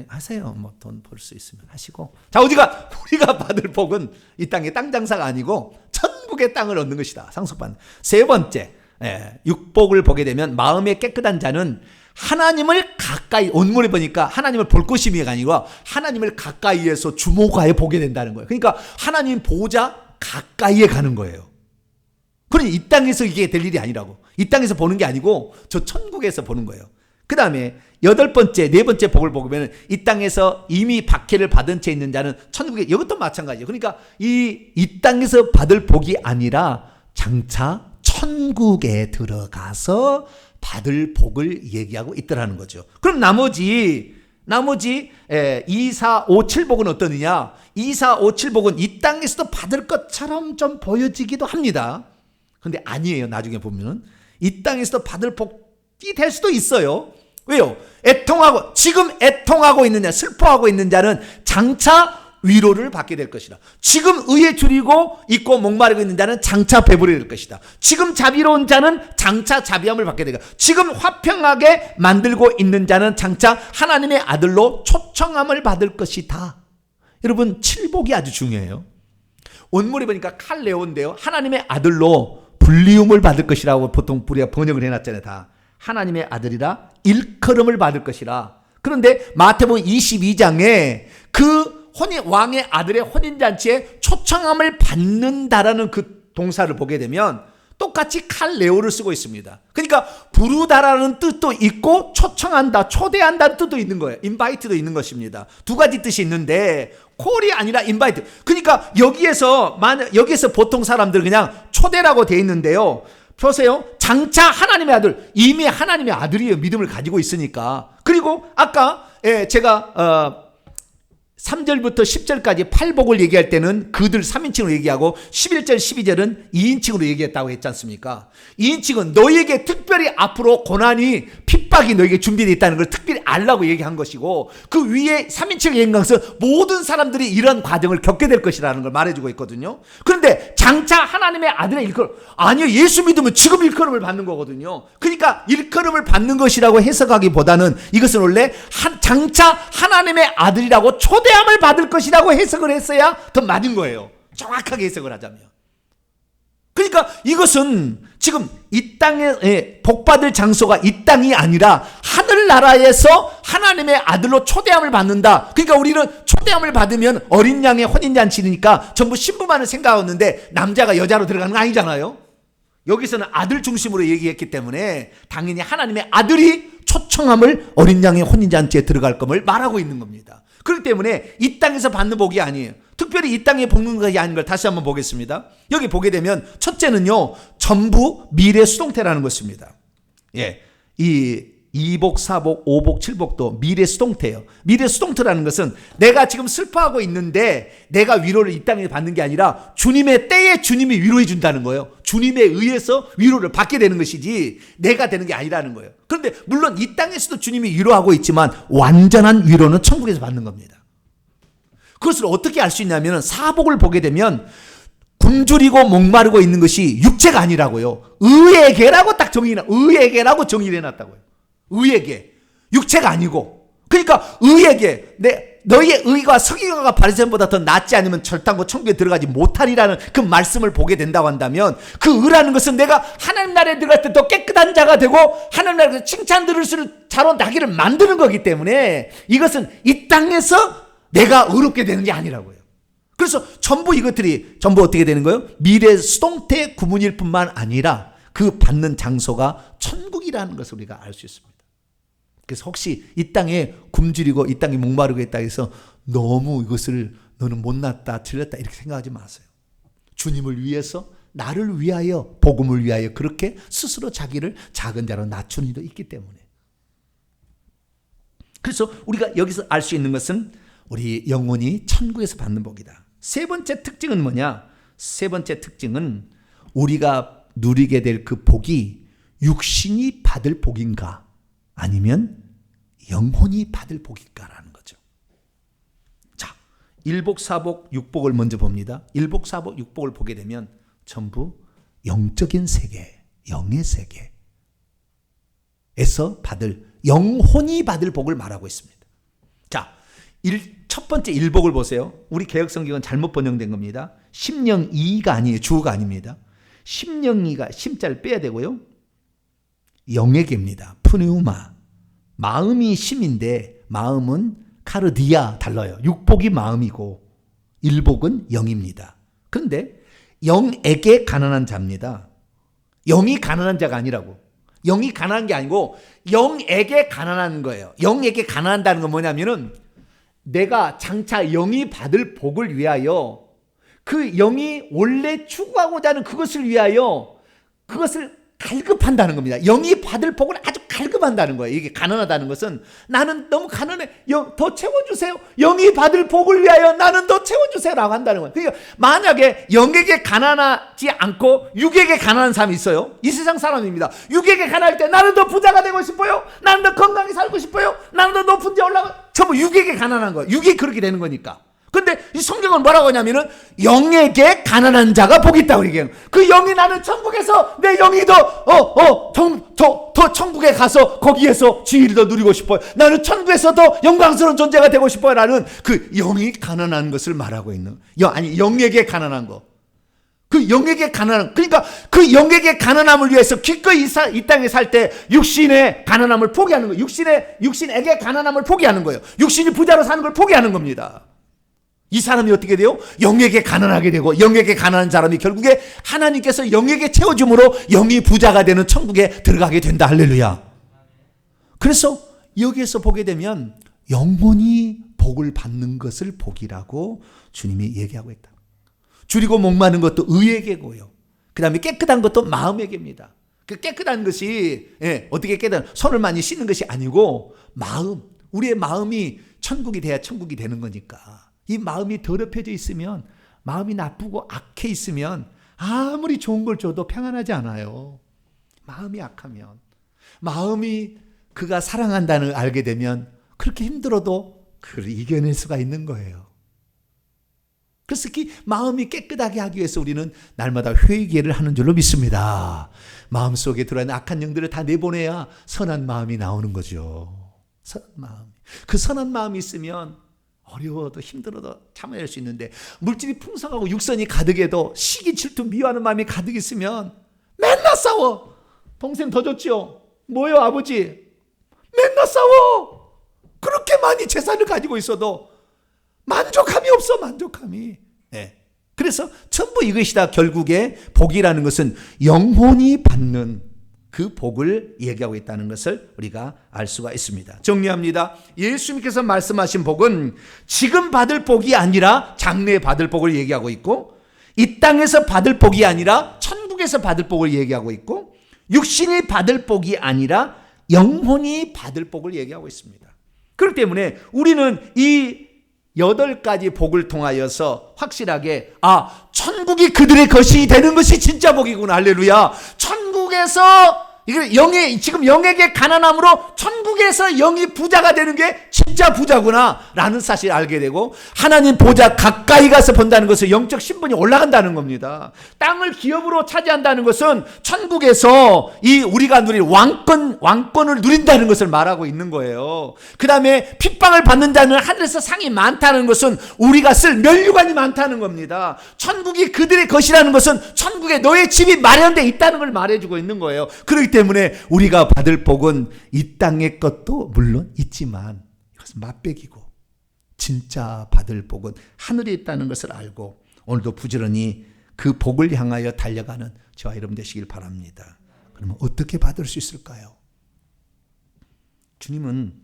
하세요. 뭐 돈 벌 수 있으면 하시고. 자, 우리가 받을 복은 이 땅의 땅 장사가 아니고 천국의 땅을 얻는 것이다. 상속받는. 세 번째, 육복을 보게 되면 마음에 깨끗한 자는 하나님을 가까이, 온문에 보니까 하나님을 볼 것임이 아니고 하나님을 가까이에서 주목하여 보게 된다는 거예요. 그러니까 하나님 보좌 가까이에 가는 거예요. 그러니 이 땅에서 이게 될 일이 아니라고. 이 땅에서 보는 게 아니고 저 천국에서 보는 거예요. 그 다음에 네 번째 복을 보면 이 땅에서 이미 박해를 받은 채 있는 자는 천국에, 이것도 마찬가지예요. 그러니까 이 땅에서 받을 복이 아니라 장차 천국에 들어가서 받을 복을 얘기하고 있더라는 거죠. 그럼 나머지 2, 4, 5, 7복은 어떠느냐? 2, 4, 5, 7복은 이 땅에서도 받을 것처럼 좀 보여지기도 합니다. 근데 아니에요. 나중에 보면은 이 땅에서도 받을 복이 될 수도 있어요. 왜요? 지금 애통하고 있는 자, 슬퍼하고 있는 자는 장차 위로를 받게 될 것이다. 지금 의에 줄이고 있고 목마르고 있는 자는 장차 배부르게 될 것이다. 지금 자비로운 자는 장차 자비함을 받게 되고, 지금 화평하게 만들고 있는 자는 장차 하나님의 아들로 초청함을 받을 것이다. 여러분, 칠복이 아주 중요해요. 원문에 보니까 칼레온데요, 하나님의 아들로 불리움을 받을 것이라고 보통 우리가 번역을 해놨잖아요. 다 하나님의 아들이라 일컬음을 받을 것이라. 그런데 마태복음 22장에 그 왕의 아들의 혼인잔치에 초청함을 받는다라는 그 동사를 보게 되면 똑같이 칼레오를 쓰고 있습니다. 그러니까 부르다라는 뜻도 있고 초청한다, 초대한다는 뜻도 있는 거예요. 인바이트도 있는 것입니다. 두 가지 뜻이 있는데 콜이 아니라 인바이트. 그러니까 여기에서 보통 사람들 그냥 초대라고 돼 있는데요. 보세요. 장차 하나님의 아들, 이미 하나님의 아들이에요. 믿음을 가지고 있으니까. 그리고 아까 제가 3절부터 10절까지 팔복을 얘기할 때는 그들 3인칭으로 얘기하고 11절 12절은 2인칭으로 얘기했다고 했지 않습니까? 2인칭은 너에게 특별히 앞으로 고난이 핍박이 너에게 준비되어 있다는 걸 특별히 알라고 얘기한 것이고, 그 위에 3인칭을 얘기한 것은 모든 사람들이 이런 과정을 겪게 될 것이라는 걸 말해주고 있거든요. 그런데 장차 하나님의 아들의 일컬음, 아니요, 예수 믿으면 지금 일컬음을 받는 거거든요. 그러니까 일컬음을 받는 것이라고 해석하기보다는 이것은 원래 장차 하나님의 아들이라고 초대함을 받을 것이라고 해석을 했어야 더 맞은 거예요. 정확하게 해석을 하자면. 그러니까 이것은 지금 이 땅에 복받을 장소가 이 땅이 아니라 하늘나라에서 하나님의 아들로 초대함을 받는다. 그러니까 우리는 초대함을 받으면 어린 양의 혼인잔치니까 전부 신부만을 생각하는데 남자가 여자로 들어가는 거 아니잖아요. 여기서는 아들 중심으로 얘기했기 때문에 당연히 하나님의 아들이 초청함을 어린 양의 혼인잔치에 들어갈 것을 말하고 있는 겁니다. 그렇기 때문에 이 땅에서 받는 복이 아니에요. 특별히 이 땅에 복는 것이 아닌 걸 다시 한번 보겠습니다. 여기 보게 되면 첫째는요, 전부 미래 수동태라는 것입니다. 예, 이 2복, 4복, 5복, 7복도 미래 수동태예요. 미래 수동태라는 것은 내가 지금 슬퍼하고 있는데 내가 위로를 이 땅에 받는 게 아니라 주님의 때에 주님이 위로해 준다는 거예요. 주님에 의해서 위로를 받게 되는 것이지 내가 되는 게 아니라는 거예요. 그런데 물론 이 땅에서도 주님이 위로하고 있지만 완전한 위로는 천국에서 받는 겁니다. 그것을 어떻게 알 수 있냐면 사복을 보게 되면 굶주리고 목마르고 있는 것이 육체가 아니라고요. 의에게라고 딱 의에게라고 정의를 해놨다고요. 의에게, 육체가 아니고. 그러니까 의에게, 너희의 의가 서기관과 바리새인보다 더 낫지 않으면 절단고 천국에 들어가지 못하리라는 그 말씀을 보게 된다고 한다면, 그 의라는 것은 내가 하나님 나라에 들어갈 때 더 깨끗한 자가 되고 하나님 나라에서 칭찬 들을 수 자로 나기를 만드는 거기 때문에 이것은 이 땅에서 내가 의롭게 되는 게 아니라고요. 그래서 전부 이것들이 전부 어떻게 되는 거예요? 미래 수동태 구문일 뿐만 아니라 그 받는 장소가 천국이라는 것을 우리가 알 수 있습니다. 그래서 혹시 이 땅에 굶주리고 이 땅에 목마르고 있다 해서 너무 이것을 너는 못났다 틀렸다 이렇게 생각하지 마세요. 주님을 위해서, 나를 위하여, 복음을 위하여 그렇게 스스로 자기를 작은 자로 낮추는 이도 있기 때문에. 그래서 우리가 여기서 알 수 있는 것은 우리 영혼이 천국에서 받는 복이다. 세 번째 특징은 뭐냐? 세 번째 특징은 우리가 누리게 될 그 복이 육신이 받을 복인가 아니면 영혼이 받을 복인가라는 거죠. 자, 1복, 4복, 6복을 먼저 봅니다. 1복, 4복, 6복을 보게 되면 전부 영적인 세계, 영의 세계에서 받을, 영혼이 받을 복을 말하고 있습니다. 자, 첫 번째 1복을 보세요. 우리 개혁성경은 잘못 번역된 겁니다. 심령이가 아니에요. 주어가 아닙니다. 심령이가 심자를 빼야 되고요. 영에게입니다. 푸뉴마. 마음이 심인데 마음은 카르디아 달라요. 6복이 마음이고 1복은 영입니다. 그런데 영에게 가난한 자입니다. 영이 가난한 자가 아니라고. 영이 가난한 게 아니고 영에게 가난한 거예요. 영에게 가난한다는 건 뭐냐면은 내가 장차 영이 받을 복을 위하여 그 영이 원래 추구하고자 하는 그것을 위하여 그것을 갈급한다는 겁니다. 영이 받을 복을 아주 갈급한다는 거예요. 이게 가난하다는 것은 나는 너무 가난해. 더 채워주세요. 영이 받을 복을 위하여 나는 더 채워주세요. 라고 한다는 거예요. 그러니까 만약에 영에게 가난하지 않고 육에게 가난한 사람이 있어요. 이 세상 사람입니다. 육에게 가난할 때 나는 더 부자가 되고 싶어요. 나는 더 건강히 살고 싶어요. 나는 더 높은 데 올라가. 전부 육에게 가난한 거예요. 육이 그렇게 되는 거니까. 근데 이 성경은 뭐라고 하냐면은 영에게 가난한 자가 복이 있다고 얘기해요. 그 영이 나는 천국에서 내 영이 더 천국에 가서 거기에서 지위를 더 누리고 싶어요. 나는 천국에서 더 영광스러운 존재가 되고 싶어요. 라는 그 영이 가난한 것을 말하고 있는, 영에게 가난한 거. 그 영에게 가난한, 그러니까 그 영에게 가난함을 위해서 기꺼이 이 땅에 살 때 육신의 가난함을 포기하는 거예요. 육신에게 가난함을 포기하는 거예요. 육신이 부자로 사는 걸 포기하는 겁니다. 이 사람이 어떻게 돼요? 영에게 가난하게 되고, 영에게 가난한 사람이 결국에 하나님께서 영에게 채워줌으로 영이 부자가 되는 천국에 들어가게 된다. 할렐루야. 그래서 여기에서 보게 되면 영혼이 복을 받는 것을 복이라고 주님이 얘기하고 있다. 줄이고 목마른 것도 의에게고요. 그 다음에 깨끗한 것도 마음에게입니다. 그 깨끗한 것이 어떻게 깨끗한, 손을 많이 씻는 것이 아니고 마음, 우리의 마음이 천국이 돼야 천국이 되는 거니까. 이 마음이 더럽혀져 있으면, 마음이 나쁘고 악해 있으면 아무리 좋은 걸 줘도 평안하지 않아요. 마음이 악하면, 마음이 그가 사랑한다는 걸 알게 되면 그렇게 힘들어도 그를 이겨낼 수가 있는 거예요. 그래서 그 마음이 깨끗하게 하기 위해서 우리는 날마다 회개를 하는 줄로 믿습니다. 마음속에 들어있는 악한 영들을 다 내보내야 선한 마음이 나오는 거죠. 선한 마음. 그 선한 마음이 있으면 어려워도 힘들어도 참아낼 수 있는데, 물질이 풍성하고 육선이 가득해도 시기 질투 미워하는 마음이 가득 있으면 맨날 싸워. 동생 더 좋지요? 뭐요 아버지? 맨날 싸워. 그렇게 많이 재산을 가지고 있어도 만족함이 없어. 만족함이. 그래서 전부 이것이다. 결국에 복이라는 것은 영혼이 받는 그 복을 얘기하고 있다는 것을 우리가 알 수가 있습니다. 정리합니다. 예수님께서 말씀하신 복은 지금 받을 복이 아니라 장래에 받을 복을 얘기하고 있고, 이 땅에서 받을 복이 아니라 천국에서 받을 복을 얘기하고 있고, 육신이 받을 복이 아니라 영혼이 받을 복을 얘기하고 있습니다. 그렇기 때문에 우리는 이 8가지 복을 통하여서 확실하게, 천국이 그들의 것이 되는 것이 진짜 복이구나. 할렐루야. 천국에서 지금 영에게 가난함으로 천국에서 영이 부자가 되는 게 진짜 부자구나 라는 사실을 알게 되고, 하나님 보좌 가까이 가서 본다는 것은 영적 신분이 올라간다는 겁니다. 땅을 기업으로 차지한다는 것은 천국에서 우리가 누릴 왕권을 누린다는 것을 말하고 있는 거예요. 그 다음에 핍박을 받는 자는 하늘에서 상이 많다는 것은 우리가 쓸 면류관이 많다는 겁니다. 천국이 그들의 것이라는 것은 천국에 너의 집이 마련되어 있다는 걸 말해주고 있는 거예요. 그렇기 때문에 우리가 받을 복은 이 땅의 것도 물론 있지만 이것은 맛배기고, 진짜 받을 복은 하늘에 있다는 것을 알고 오늘도 부지런히 그 복을 향하여 달려가는 저와 여러분 되시길 바랍니다. 그러면 어떻게 받을 수 있을까요? 주님은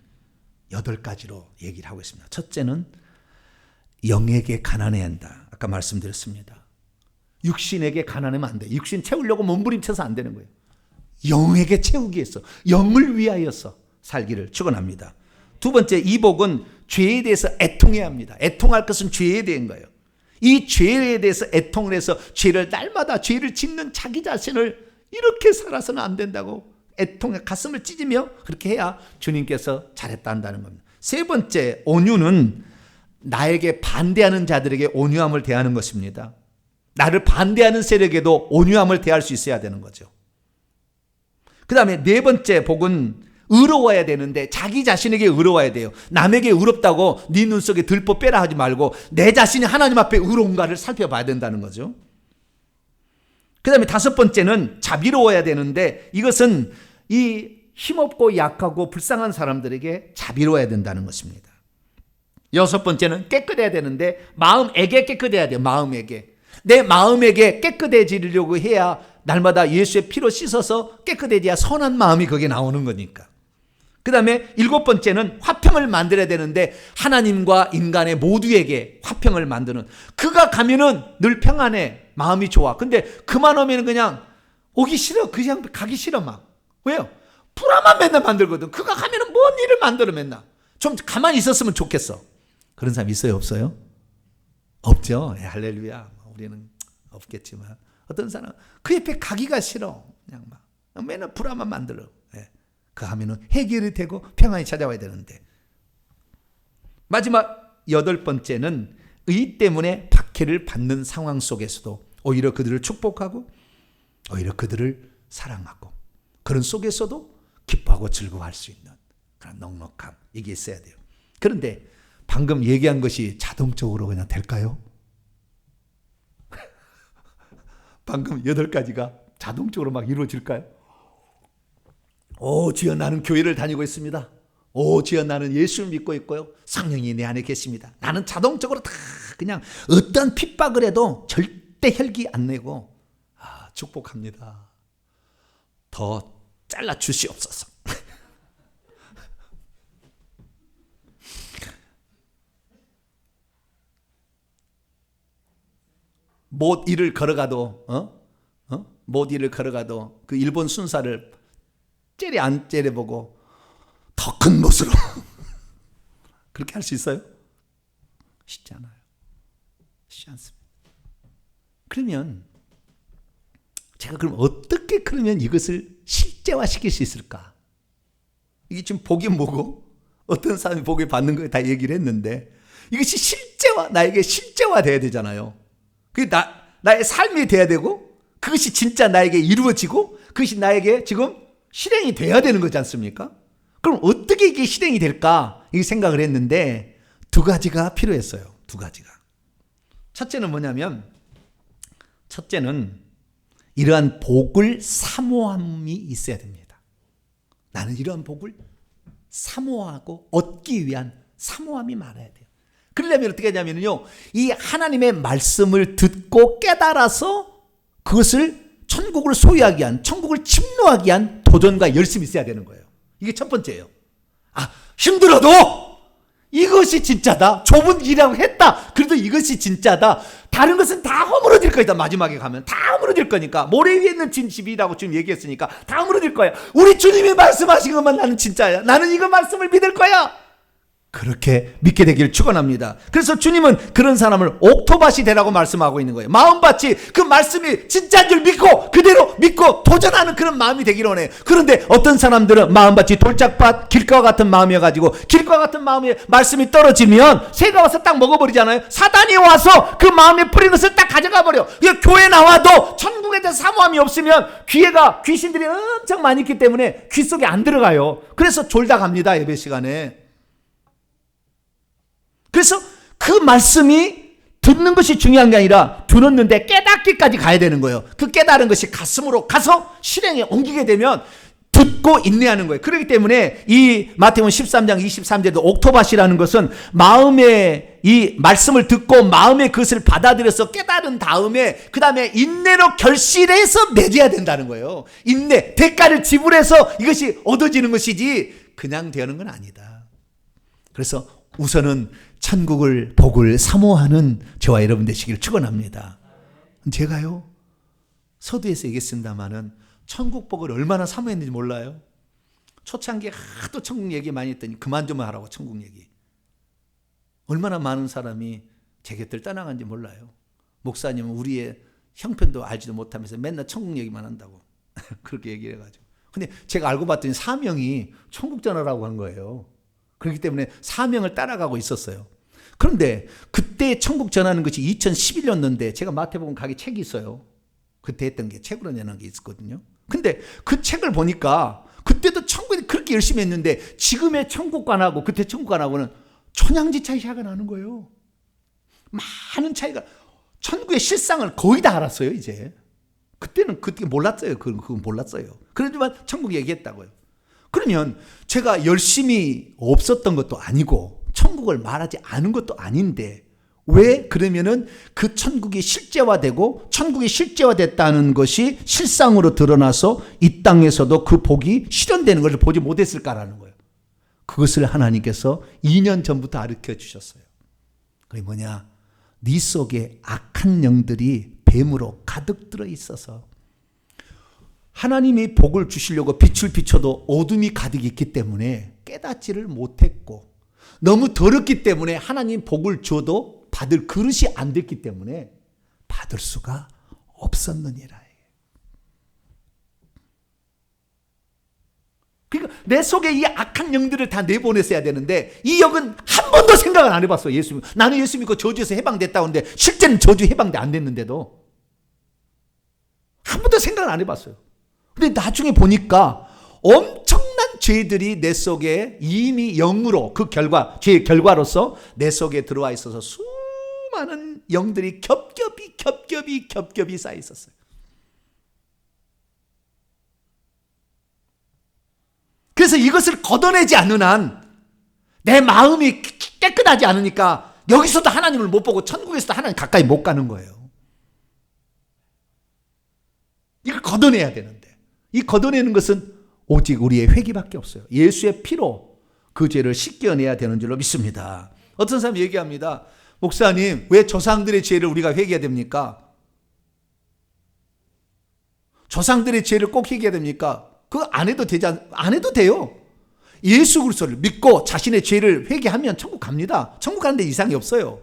8가지로 얘기를 하고 있습니다. 첫째는 영에게 가난해야 한다. 아까 말씀드렸습니다. 육신에게 가난하면 안 돼. 육신 채우려고 몸부림쳐서 안 되는 거예요. 영에게 채우기 위해서, 영을 위하여서 살기를 축원합니다. 두 번째, 이 복은 죄에 대해서 애통해야 합니다. 애통할 것은 죄에 대한 거예요. 이 죄에 대해서 애통을 해서 날마다 죄를 짓는 자기 자신을 이렇게 살아서는 안 된다고 애통해 가슴을 찢으며 그렇게 해야 주님께서 잘했다 한다는 겁니다. 세 번째, 온유는 나에게 반대하는 자들에게 온유함을 대하는 것입니다. 나를 반대하는 세력에도 온유함을 대할 수 있어야 되는 거죠. 그 다음에 네 번째 복은 의로워야 되는데 자기 자신에게 의로워야 돼요. 남에게 의롭다고 네 눈 속에 들보 빼라 하지 말고 내 자신이 하나님 앞에 의로운가를 살펴봐야 된다는 거죠. 그 다음에 다섯 번째는 자비로워야 되는데 이것은 이 힘없고 약하고 불쌍한 사람들에게 자비로워야 된다는 것입니다. 여섯 번째는 깨끗해야 되는데 마음에게 깨끗해야 돼요. 마음에게. 내 마음에게 깨끗해지려고 해야 날마다 예수의 피로 씻어서 깨끗해져야 선한 마음이 거기에 나오는 거니까. 그 다음에 일곱 번째는 화평을 만들어야 되는데 하나님과 인간의 모두에게 화평을 만드는, 그가 가면은 늘 평안해, 마음이 좋아. 근데 그만 오면 그냥 오기 싫어, 그냥 가기 싫어 막. 왜요? 불화만 맨날 만들거든. 그가 가면은 뭔 일을 만들어 맨날. 좀 가만히 있었으면 좋겠어. 그런 사람 있어요, 없어요? 없죠. 할렐루야. 우리는 없겠지만 어떤 사람 그 옆에 가기가 싫어. 그냥 막 맨날 불화만 만들어. 그 하면은 해결이 되고 평안이 찾아와야 되는데. 마지막 여덟 번째는 의 때문에 박해를 받는 상황 속에서도 오히려 그들을 축복하고 오히려 그들을 사랑하고 그런 속에서도 기뻐하고 즐거워할 수 있는 그런 넉넉함, 이게 있어야 돼요. 그런데 방금 얘기한 것이 자동적으로 그냥 될까요? 방금 8가지가 자동적으로 막 이루어질까요? 오, 주여, 나는 교회를 다니고 있습니다. 오 주여 나는 예수를 믿고 있고요. 성령이 내 안에 계십니다. 나는 자동적으로 다 그냥 어떤 핍박을 해도 절대 혈기 안 내고 축복합니다. 더 잘라 주시옵소서. 못 일을 걸어가도 못 일을 걸어가도 그 일본 순사를 째려 안 째려보고 더 큰 못으로 그렇게 할 수 있어요? 쉽지 않아요. 쉽지 않습니다. 그러면 제가 그럼 어떻게 그러면 이것을 실제화시킬 수 있을까? 이게 지금 복이 뭐고 어떤 사람이 복을 받는 거에 다 얘기를 했는데 이것이 나에게 실제화돼야 되잖아요. 그게 나의 삶이 돼야 되고 그것이 진짜 나에게 이루어지고 그것이 나에게 지금 실행이 돼야 되는 거지 않습니까? 그럼 어떻게 이게 실행이 될까? 이 생각을 했는데 두 가지가 필요했어요. 두 가지가. 첫째는 뭐냐면 첫째는 이러한 복을 사모함이 있어야 됩니다. 나는 이러한 복을 사모하고 얻기 위한 사모함이 많아야 돼요. 그러려면 어떻게 하냐면요. 이 하나님의 말씀을 듣고 깨달아서 그것을 천국을 소유하기 위한, 천국을 침노하기 위한 도전과 열심이 있어야 되는 거예요. 이게 첫 번째예요. 힘들어도 이것이 진짜다. 좁은 길이라고 했다. 그래도 이것이 진짜다. 다른 것은 다 허물어질 거다. 마지막에 가면 다 허물어질 거니까. 모래 위에 있는 진집이라고 지금 얘기했으니까 다 허물어질 거야. 우리 주님이 말씀하신 것만 나는 진짜야. 나는 이거 말씀을 믿을 거야. 그렇게 믿게 되기를 축원합니다. 그래서 주님은 그런 사람을 옥토밭이 되라고 말씀하고 있는 거예요. 마음밭이 그 말씀이 진짜인 줄 믿고 그대로 믿고 도전하는 그런 마음이 되기를 원해요. 그런데 어떤 사람들은 마음밭이 돌짝밭 길가와 같은 마음이어가지고 길가와 같은 마음에 말씀이 떨어지면 새가 와서 딱 먹어버리잖아요. 사단이 와서 그 마음에 뿌린 것을 딱 가져가 버려. 교회 나와도 천국에 대한 사모함이 없으면 귀신들이 엄청 많이 있기 때문에 귀 속에 안 들어가요. 그래서 졸다 갑니다. 예배 시간에. 그래서 그 말씀이 듣는 것이 중요한 게 아니라 들었는데 깨닫기까지 가야 되는 거예요. 그 깨달은 것이 가슴으로 가서 실행에 옮기게 되면 듣고 인내하는 거예요. 그렇기 때문에 이 마태복음 13장 23절에도 옥토밭이라는 것은 마음에 이 말씀을 듣고 마음에 그것을 받아들여서 깨달은 다음에 그 다음에 인내로 결실해서 맺어야 된다는 거예요. 인내, 대가를 지불해서 이것이 얻어지는 것이지 그냥 되는 건 아니다. 그래서 우선은 천국을 복을 사모하는 저와 여러분 되시기를 축원합니다. 제가요 서두에서 얘기했습니다마는 천국 복을 얼마나 사모했는지 몰라요. 초창기에 하도 천국 얘기 많이 했더니 그만 좀 하라고 천국 얘기. 얼마나 많은 사람이 제 곁을 떠나간지 몰라요. 목사님은 우리의 형편도 알지도 못하면서 맨날 천국 얘기만 한다고 그렇게 얘기를 해가지고. 근데 제가 알고 봤더니 사명이 천국 전하라고 한 거예요. 그렇기 때문에 사명을 따라가고 있었어요. 그런데 그때 천국 전하는 것이 2011년도인데 제가 마태복음 가게 책이 있어요. 그때 했던 게 책으로 내는 게 있었거든요. 근데 그 책을 보니까 그때도 천국에 그렇게 열심히 했는데 지금의 천국관하고 그때 천국관하고는 천양지 차이가 나는 거예요. 많은 차이가. 천국의 실상을 거의 다 알았어요 이제. 그때는 그때 몰랐어요. 그건 몰랐어요. 그러지만 천국 얘기했다고요. 그러면 제가 열심히 없었던 것도 아니고 천국을 말하지 않은 것도 아닌데 왜 그러면은 그 천국이 실제화되고 천국이 실제화됐다는 것이 실상으로 드러나서 이 땅에서도 그 복이 실현되는 것을 보지 못했을까라는 거예요. 그것을 하나님께서 2년 전부터 가르쳐 주셨어요. 그게 뭐냐? 네 속에 악한 영들이 뱀으로 가득 들어 있어서 하나님이 복을 주시려고 빛을 비춰도 어둠이 가득 있기 때문에 깨닫지를 못했고 너무 더럽기 때문에 하나님 복을 줘도 받을 그릇이 안 됐기 때문에 받을 수가 없었느니라. 그러니까 내 속에 이 악한 영들을 다 내보냈어야 되는데 이 영은 한 번도 생각을 안 해봤어. 예수 믿고. 나는 예수 믿고 저주에서 해방됐다고 하는데 실제는 저주 해방도 안 됐는데도 한 번도 생각을 안 해봤어요. 근데 나중에 보니까 엄청난 죄들이 내 속에 이미 영으로 그 결과, 죄의 결과로서 내 속에 들어와 있어서 수많은 영들이 겹겹이 쌓여 있었어요. 그래서 이것을 걷어내지 않는 한 내 마음이 깨끗하지 않으니까 여기서도 하나님을 못 보고 천국에서도 하나님 가까이 못 가는 거예요. 이걸 걷어내야 되는데, 이 걷어내는 것은 오직 우리의 회개밖에 없어요. 예수의 피로 그 죄를 씻겨내야 되는 줄로 믿습니다. 어떤 사람이 얘기합니다. 목사님, 왜 조상들의 죄를 우리가 회개해야 됩니까? 조상들의 죄를 꼭 회개해야 됩니까? 그거 안 해도 안 해도 돼요. 예수 그리스도를 믿고 자신의 죄를 회개하면 천국 갑니다. 천국 가는 데 이상이 없어요.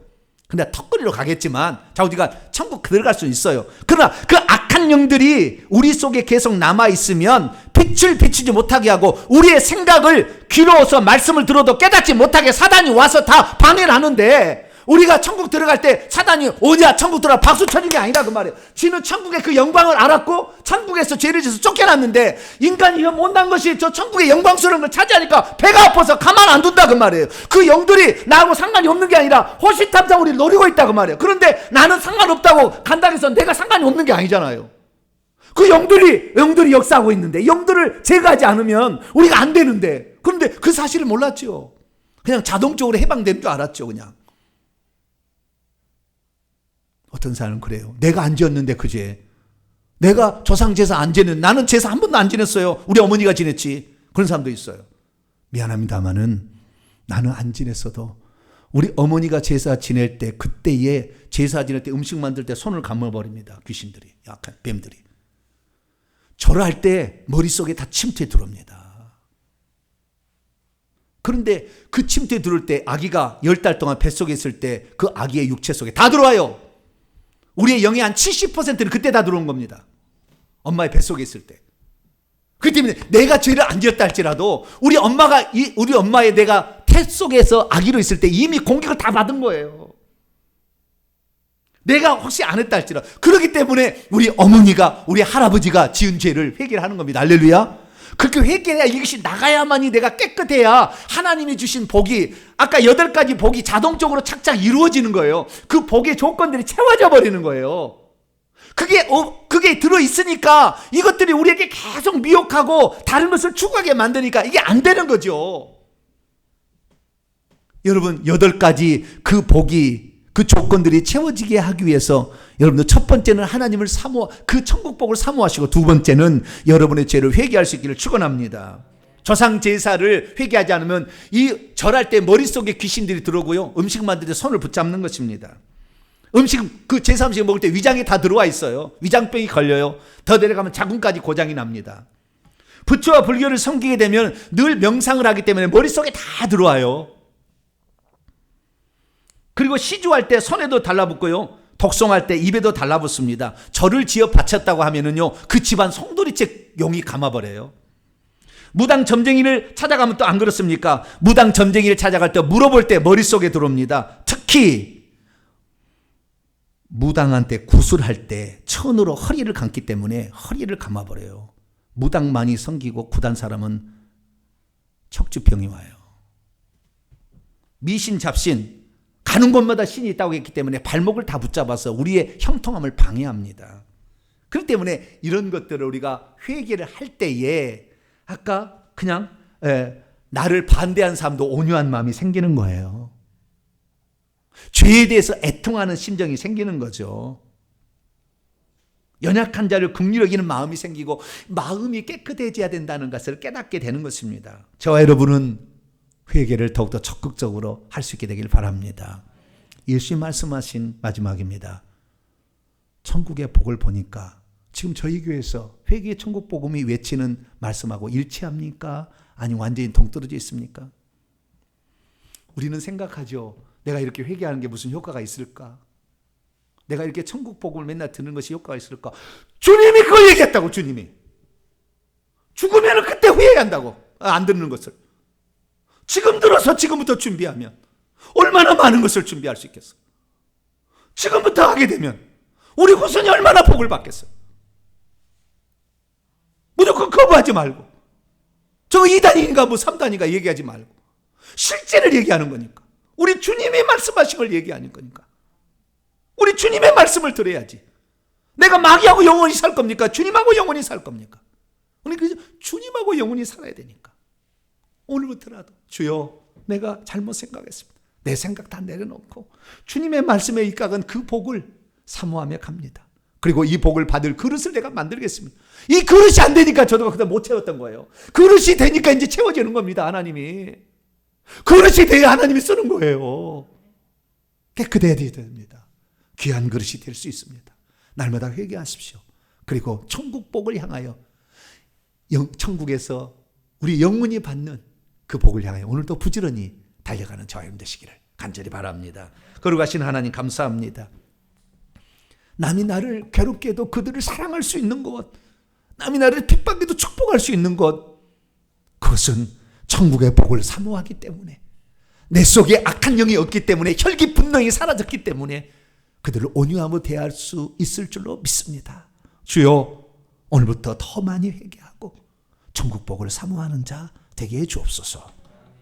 근데 턱걸이로 가겠지만 우리가 천국 들어갈 수 있어요. 그러나 그 악한 영들이 우리 속에 계속 남아있으면 빛을 비추지 못하게 하고 우리의 생각을 귀로워서 말씀을 들어도 깨닫지 못하게 사단이 와서 다 방해를 하는데, 우리가 천국 들어갈 때 사단이 오냐 천국 들어가 박수 쳐준 게 아니라 그 말이에요. 지는 천국의 그 영광을 알았고 천국에서 죄를 지어서 쫓겨났는데, 인간이 못난 것이 저 천국의 영광스러운 걸 차지하니까 배가 아파서 가만 안 둔다 그 말이에요. 그 영들이 나하고 상관이 없는 게 아니라 호시탐탐 우리를 노리고 있다 그 말이에요. 그런데 나는 상관없다고 간다고 해서 내가 상관이 없는 게 아니잖아요. 그 영들이 역사하고 있는데 영들을 제거하지 않으면 우리가 안 되는데, 그런데 그 사실을 몰랐죠. 그냥 자동적으로 해방되는 줄 알았죠. 그냥 어떤 사람은 그래요. 내가 안 지었는데 그 죄, 내가 조상 제사 안 지는, 나는 제사 한 번도 안 지냈어요. 우리 어머니가 지냈지. 그런 사람도 있어요. 미안합니다마는 나는 안 지냈어도 우리 어머니가 제사 지낼 때, 그때에 제사 지낼 때 음식 만들 때 손을 감아버립니다. 귀신들이, 약한 뱀들이. 절할 때 머릿속에 다 침투에 들어옵니다. 그런데 그 침투에 들어올 때 아기가 10달 동안 뱃속에 있을 때 그 아기의 육체 속에 다 들어와요. 우리의 영의 한 70%는 그때 다 들어온 겁니다. 엄마의 뱃속에 있을 때. 그렇기 때문에 내가 죄를 안 지었다 할지라도 우리 엄마의 내가 태 속에서 아기로 있을 때 이미 공격을 다 받은 거예요. 내가 혹시 안 했다 할지라도. 그렇기 때문에 우리 어머니가, 우리 할아버지가 지은 죄를 회개를 하는 겁니다. 할렐루야. 그렇게 회개해야 이것이 나가야만이 내가 깨끗해야 하나님이 주신 복이, 아까 8가지 복이 자동적으로 착착 이루어지는 거예요. 그 복의 조건들이 채워져 버리는 거예요. 그게 들어있으니까 이것들이 우리에게 계속 미혹하고 다른 것을 추구하게 만드니까 이게 안 되는 거죠. 여러분, 8가지 그 복이, 그 조건들이 채워지게 하기 위해서 여러분들 첫 번째는 하나님을 그 천국복을 사모하시고, 두 번째는 여러분의 죄를 회개할 수 있기를 축원합니다. 조상 제사를 회개하지 않으면 이 절할 때 머릿속에 귀신들이 들어오고요, 음식 만들 때 손을 붙잡는 것입니다. 그 제사 음식 먹을 때 위장에 다 들어와 있어요. 위장병이 걸려요. 더 내려가면 자궁까지 고장이 납니다. 부처와 불교를 섬기게 되면 늘 명상을 하기 때문에 머릿속에 다 들어와요. 그리고 시주할 때 손에도 달라붙고요, 독송할 때 입에도 달라붙습니다. 절을 지어 바쳤다고 하면은요, 그 집안 송두리째 용이 감아버려요. 무당 점쟁이를 찾아가면 또 안 그렇습니까? 무당 점쟁이를 찾아갈 때 물어볼 때 머릿속에 들어옵니다. 특히 무당한테 구술할 때 천으로 허리를 감기 때문에 허리를 감아버려요. 무당만이 섬기고 구단 사람은 척추병이 와요. 미신 잡신, 가는 곳마다 신이 있다고 했기 때문에 발목을 다 붙잡아서 우리의 형통함을 방해합니다. 그렇기 때문에 이런 것들을 우리가 회개를 할 때에 아까 그냥 나를 반대한 사람도 온유한 마음이 생기는 거예요. 죄에 대해서 애통하는 심정이 생기는 거죠. 연약한 자를 긍휼히 여기는 마음이 생기고 마음이 깨끗해져야 된다는 것을 깨닫게 되는 것입니다. 저와 여러분은 회개를 더욱더 적극적으로 할 수 있게 되길 바랍니다. 예수님 말씀하신 마지막입니다. 천국의 복을 보니까 지금 저희 교회에서 회개의 천국 복음이 외치는 말씀하고 일치합니까? 아니면 완전히 동떨어져 있습니까? 우리는 생각하죠. 내가 이렇게 회개하는 게 무슨 효과가 있을까? 내가 이렇게 천국 복음을 맨날 듣는 것이 효과가 있을까? 주님이 그걸 얘기했다고. 주님이 죽으면 그때 후회한다고. 안 듣는 것을 지금 들어서 지금부터 준비하면 얼마나 많은 것을 준비할 수 있겠어. 지금부터 하게 되면 우리 후손이 얼마나 복을 받겠어. 무조건 거부하지 말고, 저거 2단인가 뭐 3단인가 얘기하지 말고 실제를 얘기하는 거니까. 우리 주님이 말씀하신 걸 얘기하는 거니까 우리 주님의 말씀을 들어야지. 내가 마귀하고 영원히 살 겁니까? 주님하고 영원히 살 겁니까? 우리 그래서 주님하고 영원히 살아야 되니까 오늘부터라도 주여, 내가 잘못 생각했습니다. 내 생각 다 내려놓고 주님의 말씀에 입각은 그 복을 사모하며 갑니다. 그리고 이 복을 받을 그릇을 내가 만들겠습니다. 이 그릇이 안 되니까 저도 그때 못 채웠던 거예요. 그릇이 되니까 이제 채워지는 겁니다. 하나님이. 그릇이 돼야 하나님이 쓰는 거예요. 깨끗해야 됩니다. 귀한 그릇이 될 수 있습니다. 날마다 회개하십시오. 그리고 천국 복을 향하여 천국에서 우리 영혼이 받는 그 복을 향하여 오늘도 부지런히 달려가는 저와 여러분 되시기를 간절히 바랍니다. 거룩하신 하나님 감사합니다. 남이 나를 괴롭게 해도 그들을 사랑할 수 있는 것, 남이 나를 핍박해도 축복할 수 있는 것, 그것은 천국의 복을 사모하기 때문에, 내 속에 악한 영이 없기 때문에, 혈기 분노이 사라졌기 때문에 그들을 온유함으로 대할 수 있을 줄로 믿습니다. 주여, 오늘부터 더 많이 회개하고 천국 복을 사모하는 자 되게 해 주옵소서.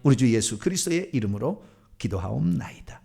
우리 주 예수 그리스도의 이름으로 기도하옵나이다.